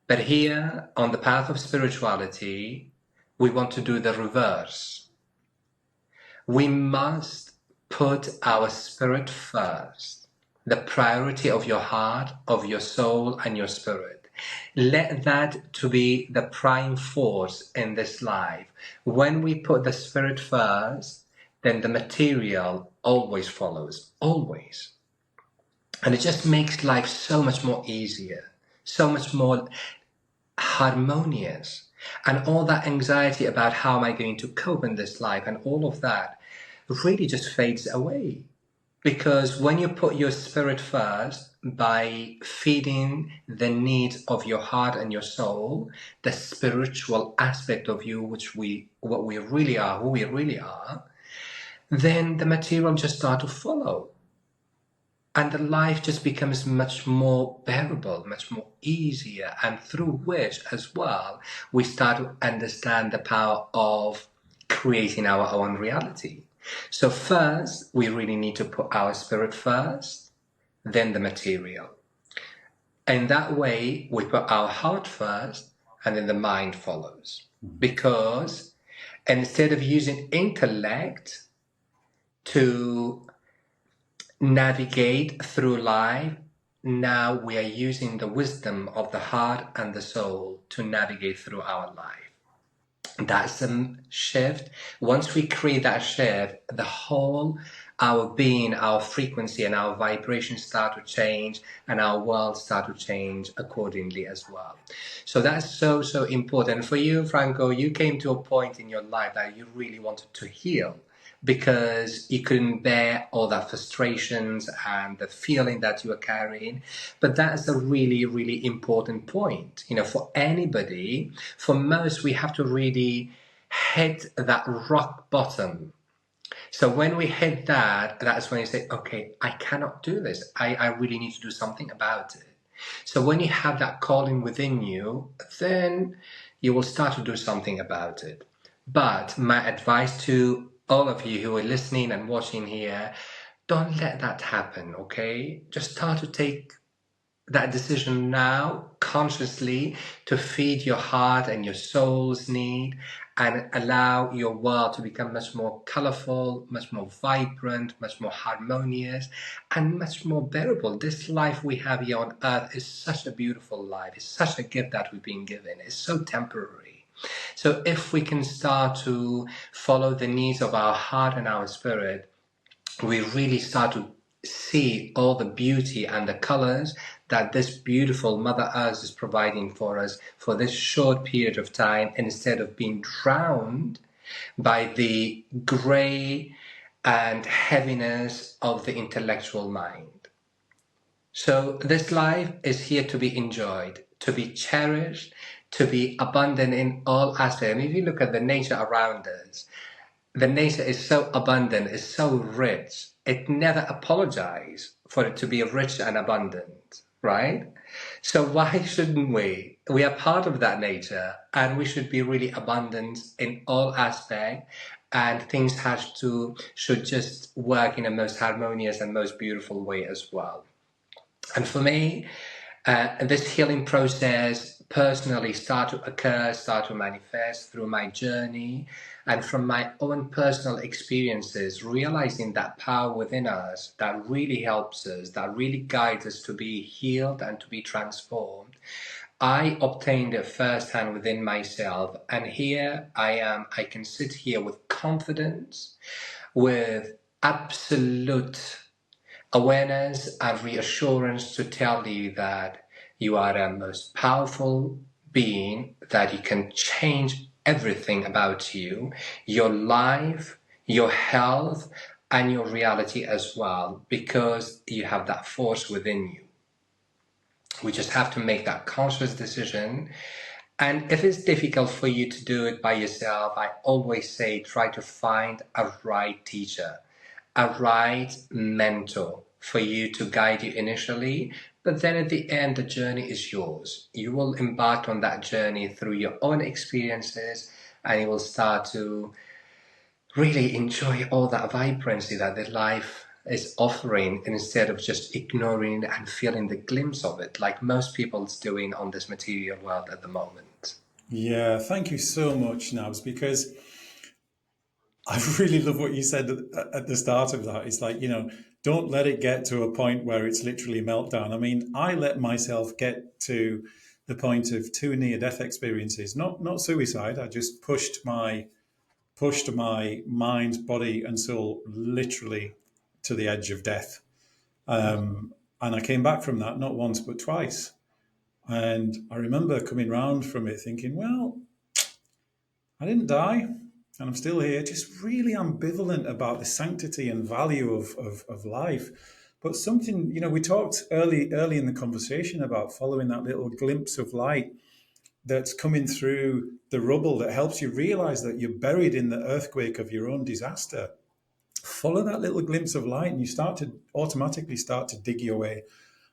But here, on the path of spirituality, we want to do the reverse. We must put our spirit first, the priority of your heart, of your soul, and your spirit. Let that to be the prime force in this life. When we put the spirit first, then the material always follows, always. And it just makes life so much more easier, so much more harmonious. And all that anxiety about how am I going to cope in this life and all of that really just fades away. Because when you put your spirit first by feeding the needs of your heart and your soul, the spiritual aspect of you, what we really are, who we really are, then the material just start to follow. And the life just becomes much more bearable, much more easier, and through which as well, we start to understand the power of creating our own reality. So first, we really need to put our spirit first, then the material. And that way, we put our heart first, and then the mind follows. Because instead of using intellect to navigate through life, now we are using the wisdom of the heart and the soul to navigate through our life. That's a shift. Once we create that shift, the whole, our being, our frequency and our vibrations start to change, and our world start to change accordingly as well. So that's so, so important. For you, Franco, you came to a point in your life that you really wanted to heal, because you couldn't bear all that frustrations and the feeling that you were carrying. But that's a really, really important point. You know, for anybody, for most, we have to really hit that rock bottom. So when we hit that, that's when you say, okay, I cannot do this. I really need to do something about it. So when you have that calling within you, then you will start to do something about it. But my advice to all of you who are listening and watching here, don't let that happen, okay? Just start to take that decision now consciously to feed your heart and your soul's need, and allow your world to become much more colorful, much more vibrant, much more harmonious, and much more bearable. This life we have here on earth is such a beautiful life. It's such a gift that we've been given. It's so temporary. So if we can start to follow the needs of our heart and our spirit, we really start to see all the beauty and the colors that this beautiful Mother Earth is providing for us for this short period of time, instead of being drowned by the grey and heaviness of the intellectual mind. So this life is here to be enjoyed, to be cherished, to be abundant in all aspects. And if you look at the nature around us, the nature is so abundant, is so rich. It never apologizes for it to be rich and abundant, right? So why shouldn't we? We are part of that nature, and we should be really abundant in all aspects, and things should just work in a most harmonious and most beautiful way as well. And for me, this healing process personally start to manifest through my journey, and from my own personal experiences, realizing that power within us that really helps us, that really guides us to be healed and to be transformed. I obtained it firsthand within myself, and here I am. I can sit here with confidence, with absolute awareness and reassurance to tell you that you are a most powerful being, that you can change everything about you, your life, your health, and your reality as well, because you have that force within you. We just have to make that conscious decision. And if it's difficult for you to do it by yourself, I always say try to find a right teacher, a right mentor for you to guide you initially, but then at the end, the journey is yours. You will embark on that journey through your own experiences, and you will start to really enjoy all that vibrancy that the life is offering, instead of just ignoring and feeling the glimpse of it like most people's doing on this material world at the moment. Yeah, thank you so much, Nabs, because I really love what you said at the start of that. It's like, don't let it get to a point where it's literally meltdown. I mean, I let myself get to the point of two near-death experiences, not suicide. I just pushed my mind, body, and soul literally to the edge of death. And I came back from that not once but twice. And I remember coming round from it thinking, well, I didn't die, and I'm still here, just really ambivalent about the sanctity and value of life. But something, we talked early in the conversation about following that little glimpse of light that's coming through the rubble that helps you realize that you're buried in the earthquake of your own disaster. Follow that little glimpse of light and you automatically start to dig your way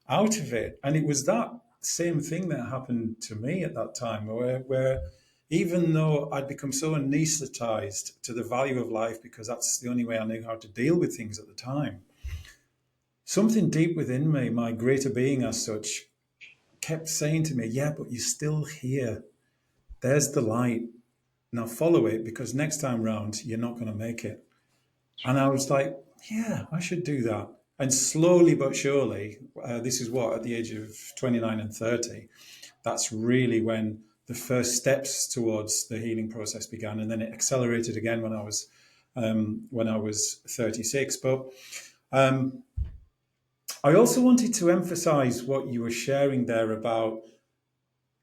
out of it. And it was that same thing that happened to me at that time, where even though I'd become so anesthetized to the value of life because that's the only way I knew how to deal with things at the time, something deep within me, my greater being as such, kept saying to me, yeah, but you're still here. There's the light. Now follow it, because next time round, you're not going to make it. And I was like, yeah, I should do that. And slowly but surely, this is what, at the age of 29 and 30, that's really when the first steps towards the healing process began. And then it accelerated again when I was 36. But I also wanted to emphasize what you were sharing there about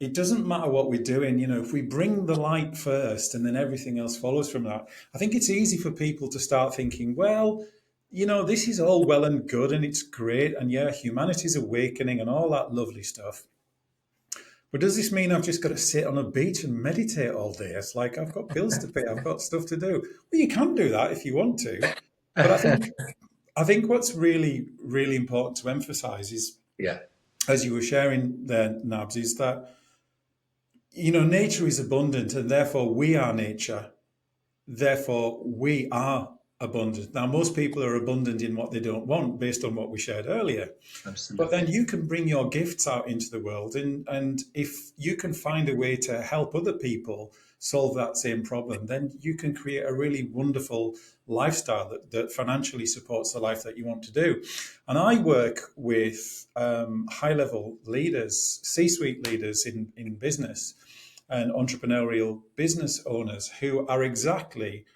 it doesn't matter what we're doing. If we bring the light first and then everything else follows from that, I think it's easy for people to start thinking, well, this is all well and good and it's great. And yeah, humanity's awakening and all that lovely stuff. But does this mean I've just got to sit on a beach and meditate all day? It's like, I've got bills to pay. I've got stuff to do. Well, you can do that if you want to. But I think what's really, really important to emphasize is, Yeah, as you were sharing there, Nabs, is that nature is abundant and therefore we are nature. Therefore, we are abundant. Now, most people are abundant in what they don't want based on what we shared earlier. But then absolutely. you can bring your gifts out into the world. And if you can find a way to help other people solve that same problem, then you can create a really wonderful lifestyle that financially supports the life that you want to do. And I work with high-level leaders, C-suite leaders in business and entrepreneurial business owners who are exactly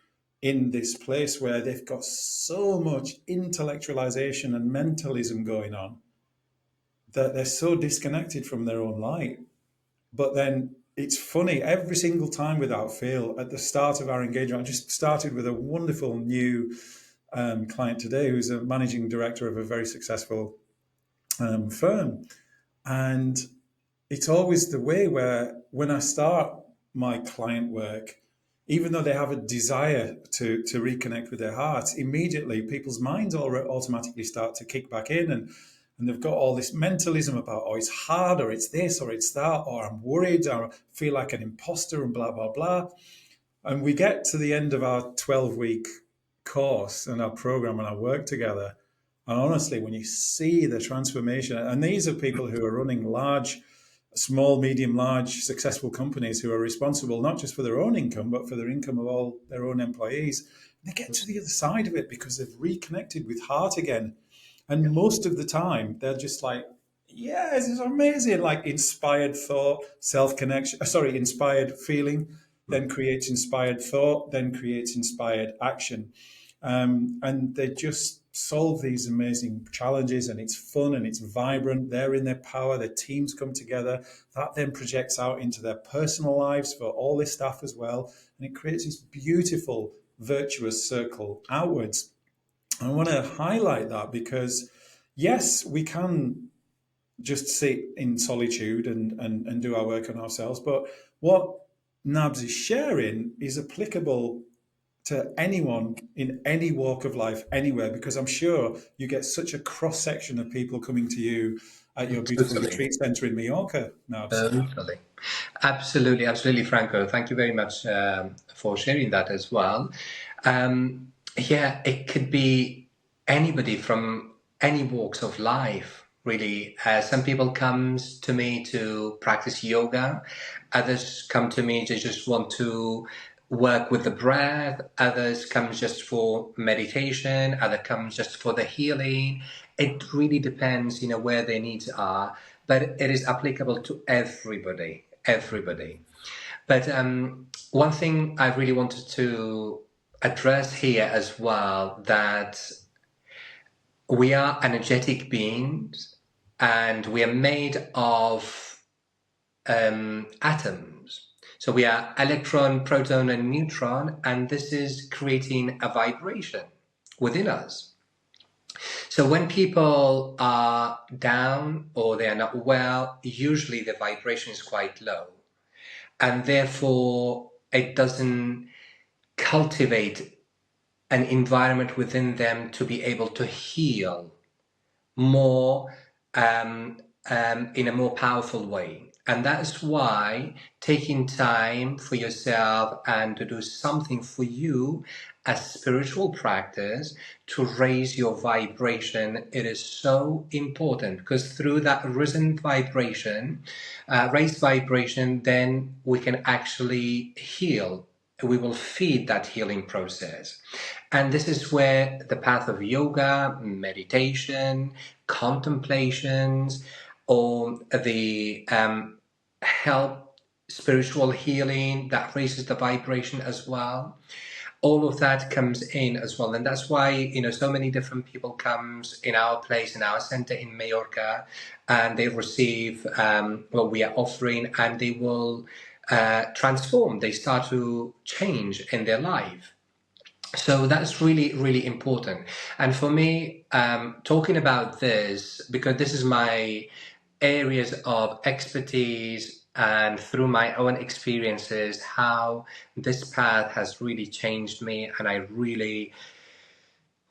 in this place where they've got so much intellectualization and mentalism going on that they're so disconnected from their own light. But then it's funny, every single time without fail, at the start of our engagement, I just started with a wonderful new client today who's a managing director of a very successful firm. And it's always the way where when I start my client work, even though they have a desire to reconnect with their hearts, immediately people's minds automatically start to kick back in, and they've got all this mentalism about, oh, it's hard, or it's this, or it's that, or I'm worried, or I feel like an imposter, and blah, blah, blah. And we get to the end of our 12-week course and our program and our work together. And honestly, when you see the transformation, and these are people who are running large, small, medium, large, successful companies who are responsible not just for their own income, but for their income of all their own employees. They get to the other side of it because they've reconnected with heart again. And most of the time, they're just like, yeah, this is amazing. Like inspired thought, self-connection, inspired feeling, then creates inspired thought, then creates inspired action. And they just solve these amazing challenges, and it's fun and it's vibrant. They're in their power, their teams come together. That then projects out into their personal lives for all their staff as well. And it creates this beautiful, virtuous circle outwards. I want to highlight that because, yes, we can just sit in solitude and do our work on ourselves. But what Nabs is sharing is applicable to anyone in any walk of life, anywhere, because I'm sure you get such a cross section of people coming to you at your beautiful retreat centre in Mallorca, Nabs. Totally. Absolutely, absolutely, Franco. Thank you very much for sharing that as well. Yeah, it could be anybody from any walks of life, really. Some people comes to me to practice yoga. Others come to me to just want to work with the breath. Others come just for meditation. Others come just for the healing. It really depends, where their needs are. But it is applicable to everybody. But one thing I really wanted to address here as well, that we are energetic beings and we are made of atoms. So we are electron, proton, and neutron, and this is creating a vibration within us. So when people are down or they are not well, usually the vibration is quite low. And therefore, it doesn't cultivate an environment within them to be able to heal more in a more powerful way. And that's why taking time for yourself and to do something for you, a spiritual practice to raise your vibration, it is so important, because through that risen vibration, raised vibration, then we can actually heal. We will feed that healing process. And this is where the path of yoga, meditation, contemplations, or the help spiritual healing that raises the vibration as well, all of that comes in as well. And that's why so many different people comes in our place, in our center in Mallorca, and they receive what we are offering, and they will transform. They start to change in their life. So that's really, really important. And for me, talking about this, because this is my areas of expertise, and through my own experiences, how this path has really changed me. And I really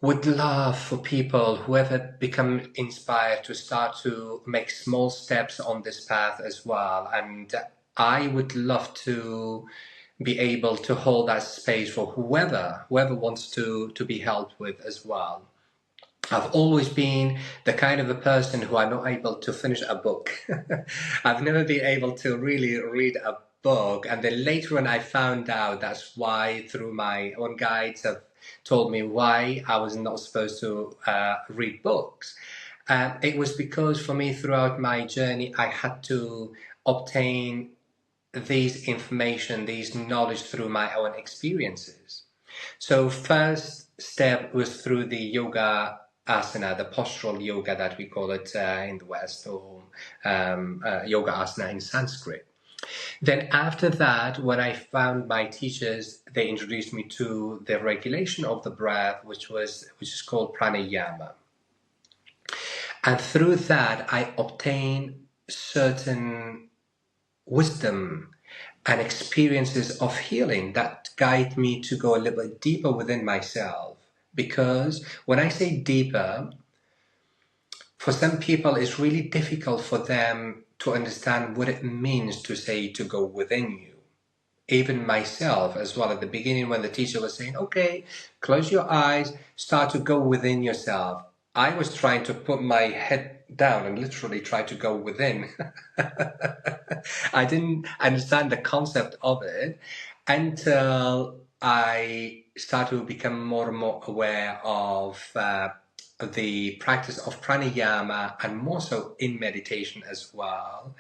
would love for people, whoever become inspired, to start to make small steps on this path as well. And I would love to be able to hold that space for whoever wants to be helped with as well. I've always been the kind of a person who I'm not able to finish a book. I've never been able to really read a book. And then later on I found out that's why, through my own guides have told me why I was not supposed to read books. It was because for me, throughout my journey, I had to obtain these information, these knowledge through my own experiences. So first step was through the yoga asana, the postural yoga that we call it in the West, or yoga asana in Sanskrit. Then after that, when I found my teachers, they introduced me to the regulation of the breath, which is called Pranayama. And through that, I obtained certain wisdom and experiences of healing that guide me to go a little bit deeper within myself. Because when I say deeper, for some people it's really difficult for them to understand what it means to say to go within you. Even myself as well, at the beginning when the teacher was saying, okay, close your eyes, start to go within yourself, I was trying to put my head down and literally try to go within. I didn't understand the concept of it until I started to become more and more aware of the practice of pranayama, and more so in meditation as well.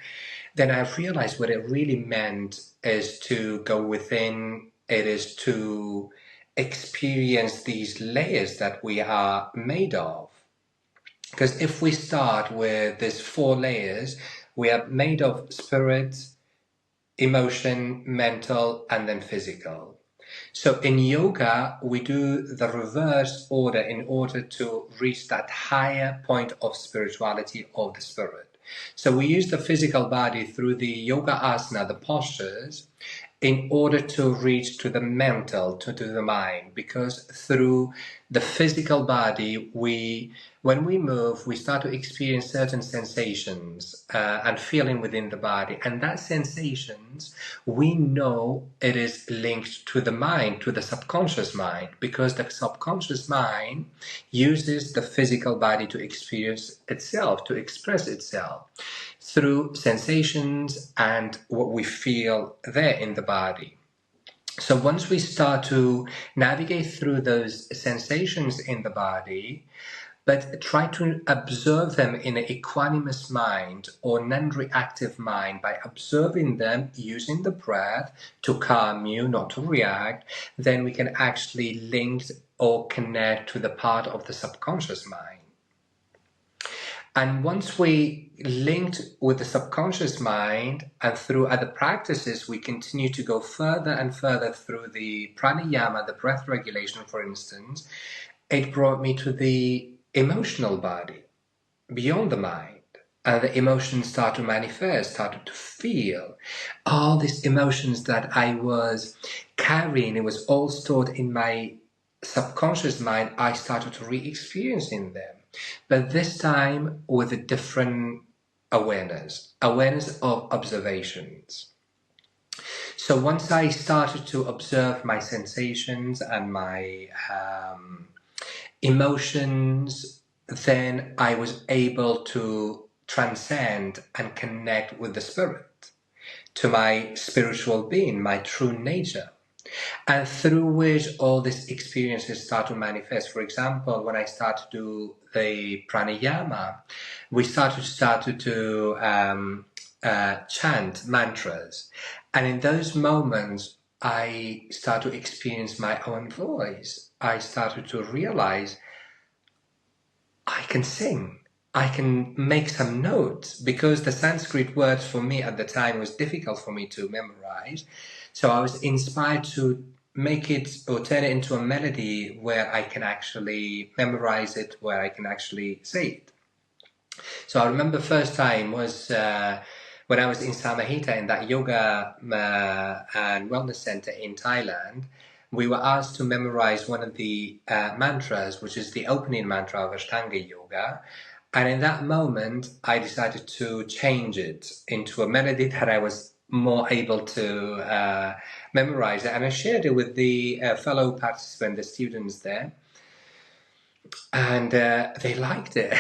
Then I realized what it really meant is to go within. It is to experience these layers that we are made of. Because if we start with these 4 layers, we are made of spirit, emotion, mental, and then physical. So in yoga, we do the reverse order in order to reach that higher point of spirituality of the spirit. So we use the physical body through the yoga asana, the postures, in order to reach to the mental, to the mind, because through the physical body, when we move, we start to experience certain sensations and feeling within the body. And that sensations, we know it is linked to the mind, to the subconscious mind, because the subconscious mind uses the physical body to experience itself, to express itself through sensations and what we feel there in the body. So once we start to navigate through those sensations in the body, but try to observe them in an equanimous mind or non-reactive mind by observing them using the breath to calm you, not to react, then we can actually link or connect to the part of the subconscious mind. And once we linked with the subconscious mind and through other practices, we continue to go further and further through the pranayama, the breath regulation, for instance, it brought me to the emotional body, beyond the mind. And the emotions start to manifest, started to feel. All these emotions that I was carrying, it was all stored in my subconscious mind, I started to re-experiencing them. But this time with a different awareness of observations. So once I started to observe my sensations and my emotions, then I was able to transcend and connect with the spirit, to my spiritual being, my true nature. And through which all these experiences start to manifest. For example, when I started to do the pranayama, we started to chant mantras. And in those moments, I start to experience my own voice. I started to realize I can sing. I can make some notes, because the Sanskrit words for me at the time was difficult for me to memorize. So I was inspired to make it or turn it into a melody where I can actually memorize it, where I can actually say it. So I remember first time was when I was in Samahita, in that yoga and wellness center in Thailand. We were asked to memorize one of the mantras, which is the opening mantra of Ashtanga Yoga. And in that moment, I decided to change it into a melody that I was more able to memorize it. And I shared it with the fellow participants, the students there. And they liked it.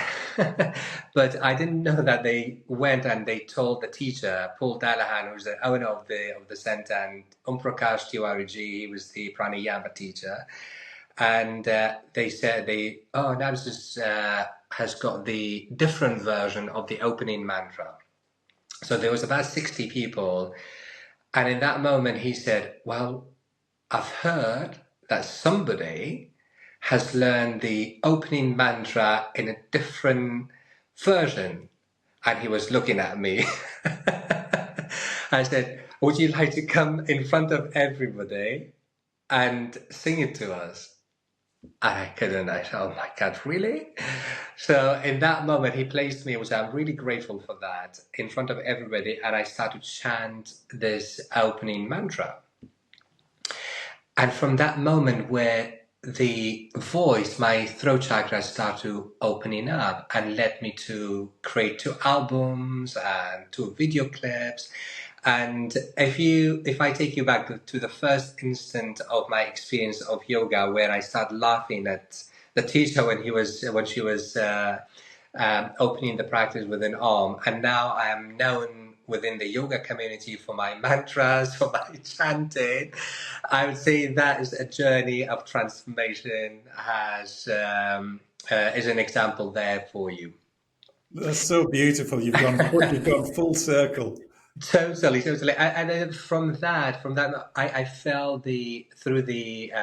But I didn't know that they went and they told the teacher, Paul Dallahan, who's the owner of the center, and Prakash Tiwariji, he was the pranayama teacher. And they said, Nabs has got the different version of the opening mantra. So there was about 60 people. And in that moment, he said, well, I've heard that somebody has learned the opening mantra in a different version. And he was looking at me. I said, would you like to come in front of everybody and sing it to us? And I couldn't. I said, oh my God, really? So in that moment, he placed me, which I'm really grateful for that, in front of everybody. And I started to chant this opening mantra. And from that moment where the voice, my throat chakra started to opening up and led me to create 2 albums and 2 video clips. And if I take you back to the first instant of my experience of yoga, where I started laughing at the teacher when she was opening the practice with an arm, and now I am known within the yoga community for my mantras, for my chanting, I would say that is a journey of transformation. Is an example there for you. That's so beautiful. You've gone full circle. Totally. And then from that, I felt through the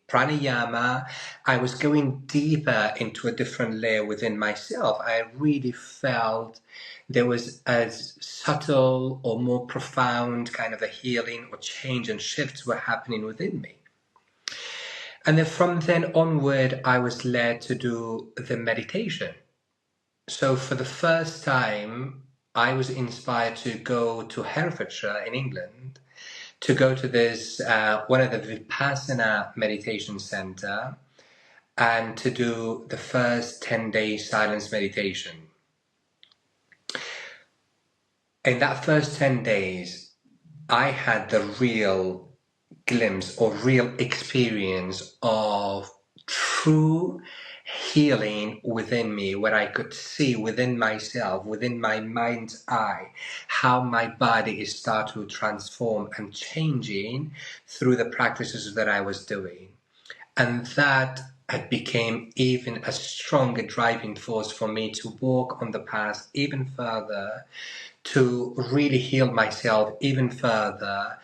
pranayama, I was going deeper into a different layer within myself. I really felt there was a subtle or more profound kind of a healing or change and shifts were happening within me. And then from then onward, I was led to do the meditation. So for the first time, I was inspired to go to Herefordshire in England to go to this one of the Vipassana meditation center and to do the first 10-day silence meditation. In that first 10 days, I had the real glimpse or real experience of true healing within me, where I could see within myself, within my mind's eye, how my body is starting to transform and changing through the practices that I was doing. And that it became even a stronger driving force for me to walk on the path even further, to really heal myself even further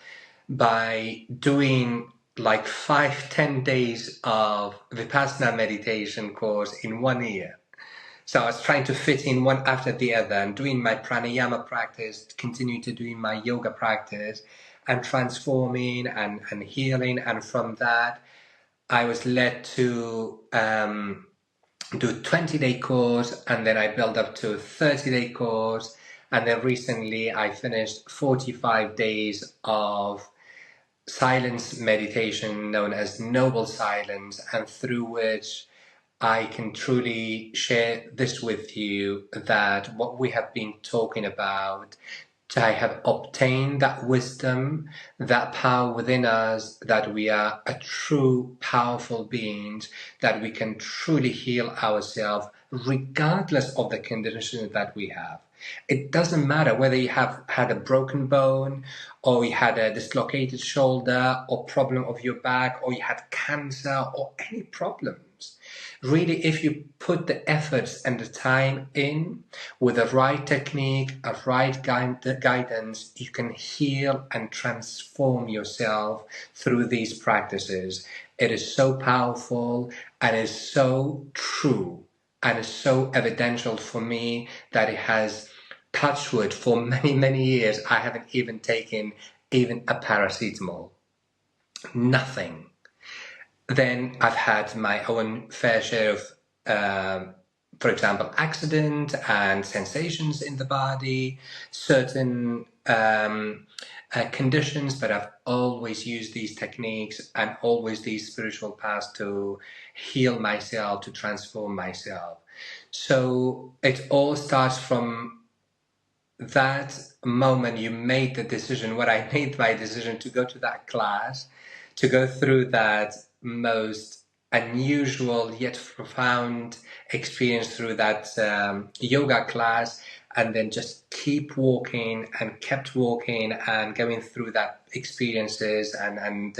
by doing like 5-10 days of Vipassana meditation course in 1 year. So I was trying to fit in one after the other and doing my pranayama practice, continue to doing my yoga practice and transforming and healing. And from that, I was led to do a 20-day course, and then I built up to a 30-day course. And then recently I finished 45 days of silence meditation known as noble silence, and through which I can truly share this with you, that what we have been talking about, I have obtained that wisdom, that power within us, that we are a true powerful beings, that we can truly heal ourselves regardless of the conditions that we have. It doesn't matter whether you have had a broken bone, or you had a dislocated shoulder, or problem of your back, or you had cancer, or any problems. Really, if you put the efforts and the time in with the right technique, a right guidance, you can heal and transform yourself through these practices. It is so powerful and is so true and is so evidential for me that it has touched wood for many, many years. I haven't even taken even a paracetamol. Nothing. Then I've had my own fair share of, for example, accident and sensations in the body, certain conditions, but I've always used these techniques and always these spiritual paths to heal myself, to transform myself. So it all starts from that moment you made the decision, when I made my decision to go to that class, to go through that most unusual yet profound experience through that yoga class, and then just keep walking and kept walking and going through that experiences and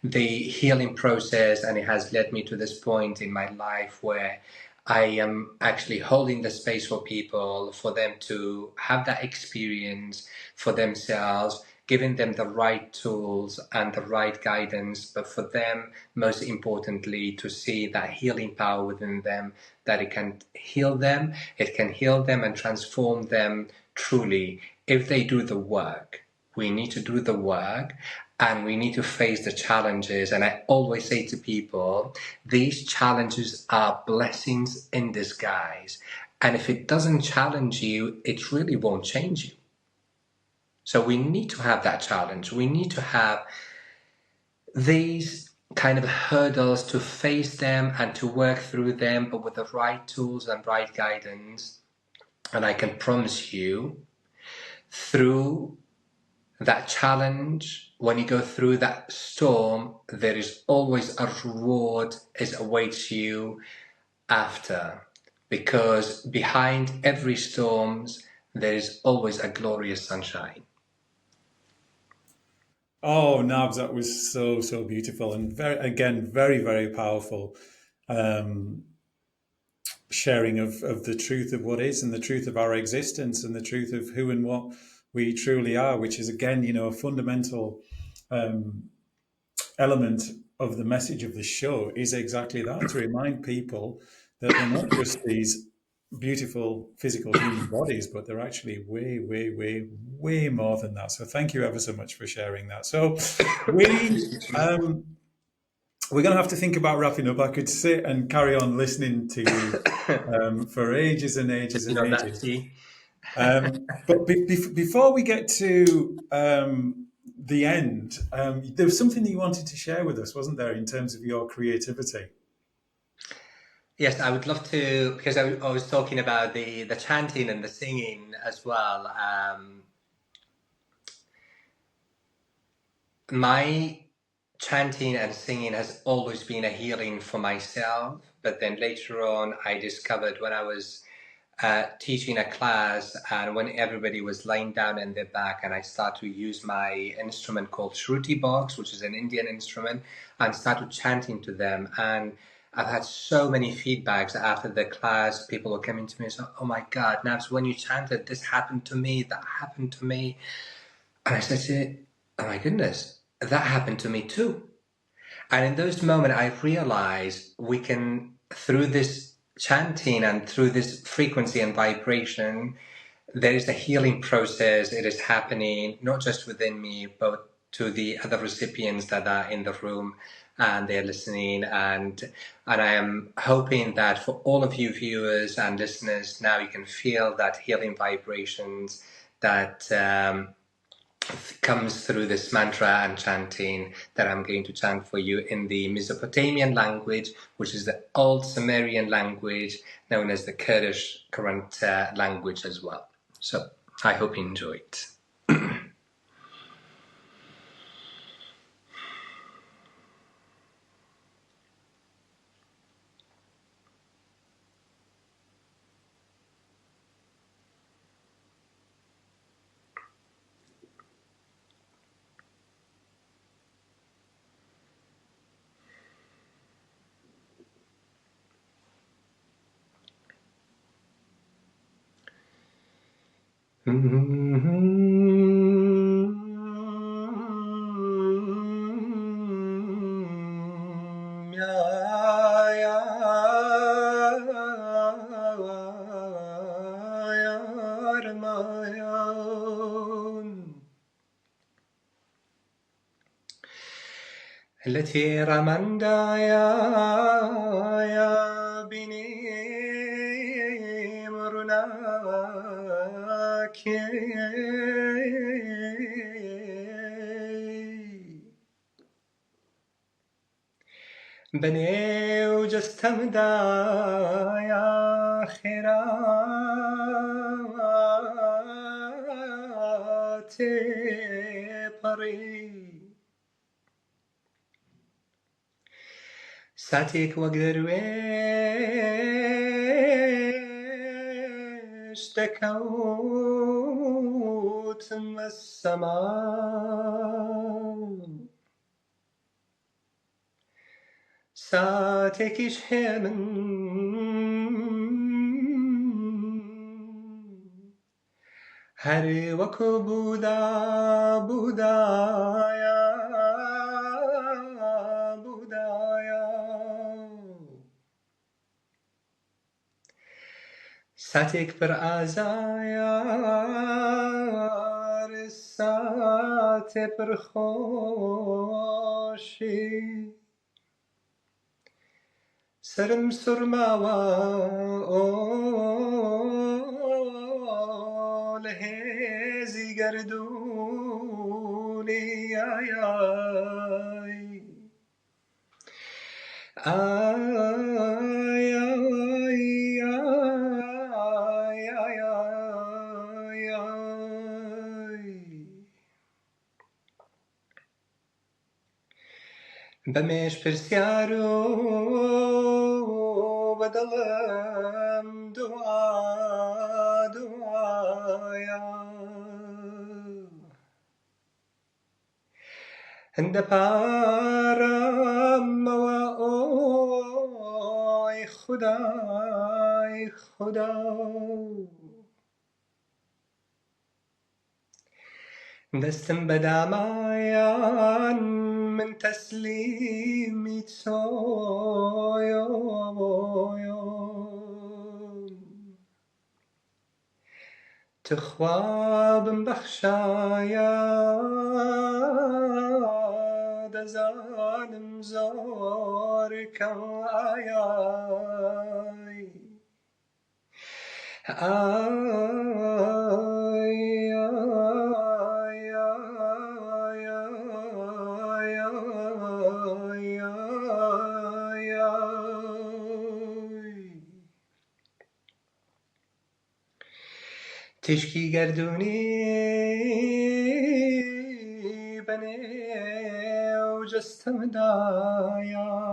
the healing process. And it has led me to this point in my life where I am actually holding the space for people, for them to have that experience for themselves, giving them the right tools and the right guidance, but for them, most importantly, to see that healing power within them, that it can heal them and transform them truly if they do the work. We need to do the work. And we need to face the challenges. And I always say to people, these challenges are blessings in disguise. And if it doesn't challenge you, it really won't change you. So we need to have that challenge. We need to have these kind of hurdles to face them and to work through them, but with the right tools and right guidance. And I can promise you, through that challenge, when you go through that storm, there is always a reward that awaits you after, because behind every storm there is always a glorious sunshine. Oh, Nabs, that was so beautiful, and very, very powerful sharing of the truth of what is, and the truth of our existence, and the truth of who and what we truly are, which is, again, a fundamental element of the message of the show, is exactly that, to remind people that they're not just these beautiful physical human bodies, but they're actually way, way, way, way more than that. So thank you ever so much for sharing that. So we're going to have to think about wrapping up. I could sit and carry on listening to you for ages and ages and ages. But before we get to the end, there was something that you wanted to share with us, wasn't there, in terms of your creativity? Yes, I would love to, because I was talking about the chanting and the singing as well. My chanting and singing has always been a healing for myself, but then later on, I discovered when I was teaching a class and when everybody was lying down on their back, and I started to use my instrument called Shruti box, which is an Indian instrument, and started chanting to them. And I've had so many feedbacks after the class. People were coming to me and saying, "Oh my God, Nabs, when you chanted, this happened to me, that happened to me." And I said, "Oh my goodness, that happened to me too." And in those moments, I realized we can, through this chanting and through this frequency and vibration, there is a healing process. It is happening not just within me, but to the other recipients that are in the room and they're listening. And I am hoping that for all of you viewers and listeners, now you can feel that healing vibrations that comes through this mantra and chanting that I'm going to chant for you in the Mesopotamian language, which is the old Sumerian language, known as the Kurdish current language as well. So I hope you enjoy it. التي رمندا يا بني مرناك بني وجستم دا يا خيرات بري ساتيك وقدرويش تكوت من السماء ساتيك شهمن هر وكو بودا بودايا ساتيك بر آزايار ساتي بر خوشي سرم سرماوا لهزي گردوني بمش برسيارو بدلم دعايا عند بارم وای خدا دستم بدامايان من تسليمي تخوابم بخشايا دزانم زاركم تشکی گردونی بنه و جستم دایا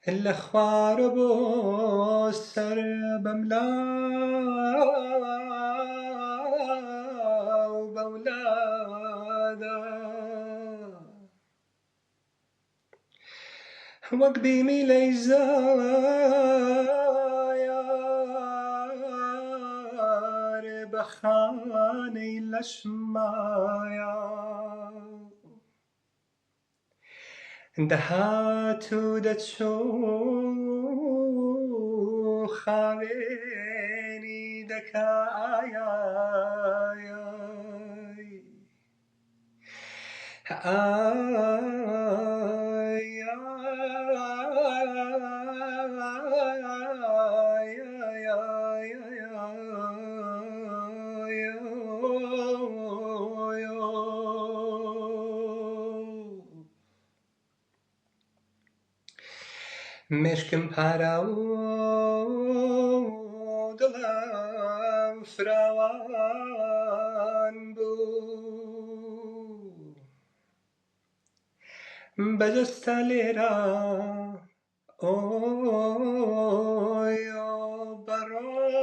الأخبار بوسر بملا وبولادا وقبيمي ليزايا بخاني لشمايا دهاتو دتشو خاويني دكايا مشکم پارا و دلم فراوان بود بجسته لیرا اوی براح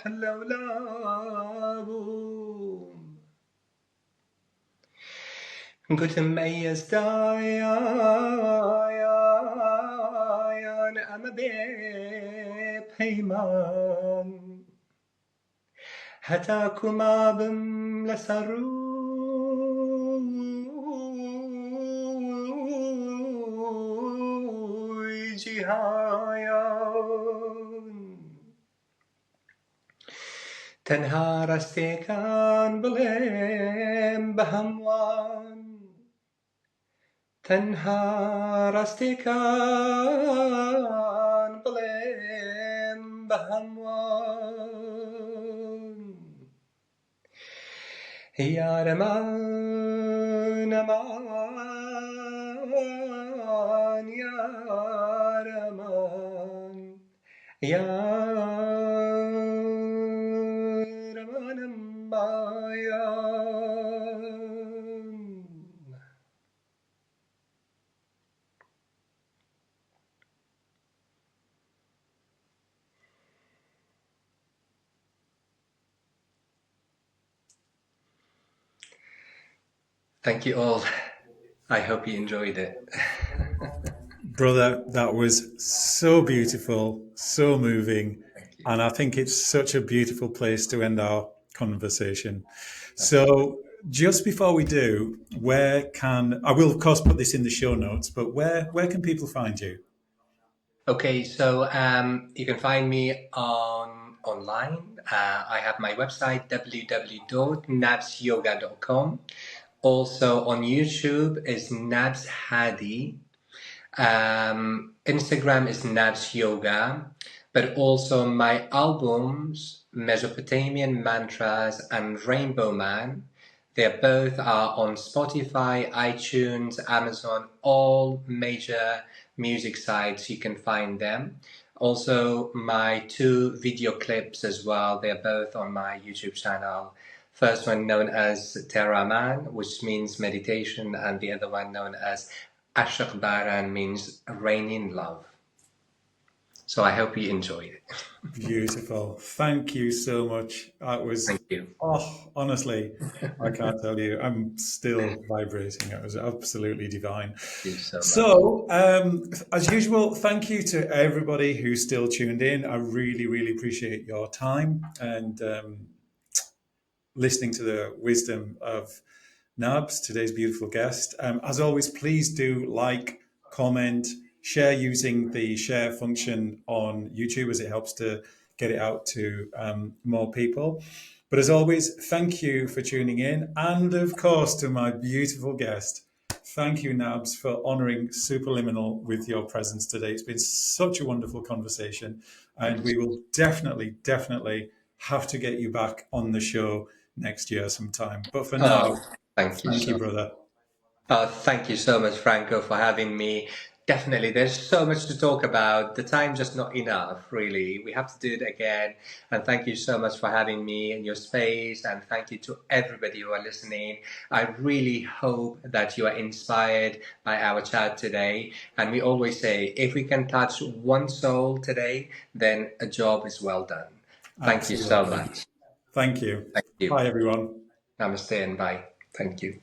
لولا بود قلت مميز دايا أنا بيمان هتاكو ما بم لسروي جهايان تنها رستيكان بليم بهموان تنها رستيكان بليم بهموان يا رمان امان يا رمان يا رمان امان. Thank you all. I hope you enjoyed it. Brother, that was so beautiful, so moving, and I think it's such a beautiful place to end our conversation. So, just before we do, where can I will of course put this in the show notes, but where can people find you? Okay, so you can find me online. I have my website www.nabsyoga.com. Also on YouTube is Nabs Hadi. Instagram is NabsYoga, but also my albums, Mesopotamian Mantras and Rainbow Man, they both are on Spotify, iTunes, Amazon, all major music sites. You can find them. Also, my 2 video clips as well. They're both on my YouTube channel. First one known as Teraman, which means meditation, and the other one known as Ashaq means rain in love. So I hope you enjoyed it. Beautiful. Thank you so much. That was, Thank you. Honestly, I can't tell you. I'm still vibrating. It was absolutely divine. Thank you so much. So, as usual, thank you to everybody who's still tuned in. I really, really appreciate your time and listening to the wisdom of Nabs, today's beautiful guest. As always, please do like, comment, share using the share function on YouTube as it helps to get it out to more people. But as always, thank you for tuning in. And of course, to my beautiful guest, thank you, Nabs, for honoring Superliminal with your presence today. It's been such a wonderful conversation. And we will definitely have to get you back on the show next year sometime. But for now, thank you, brother. Thank you so much, Franco, for having me. Definitely. There's so much to talk about. The time just not enough, really. We have to do it again. And thank you so much for having me in your space. And thank you to everybody who are listening. I really hope that you are inspired by our chat today. And we always say, if we can touch one soul today, then a job is well done. Thank you so Absolutely. much. Thank you. Thank you. Bye, everyone. Namaste and bye. Thank you.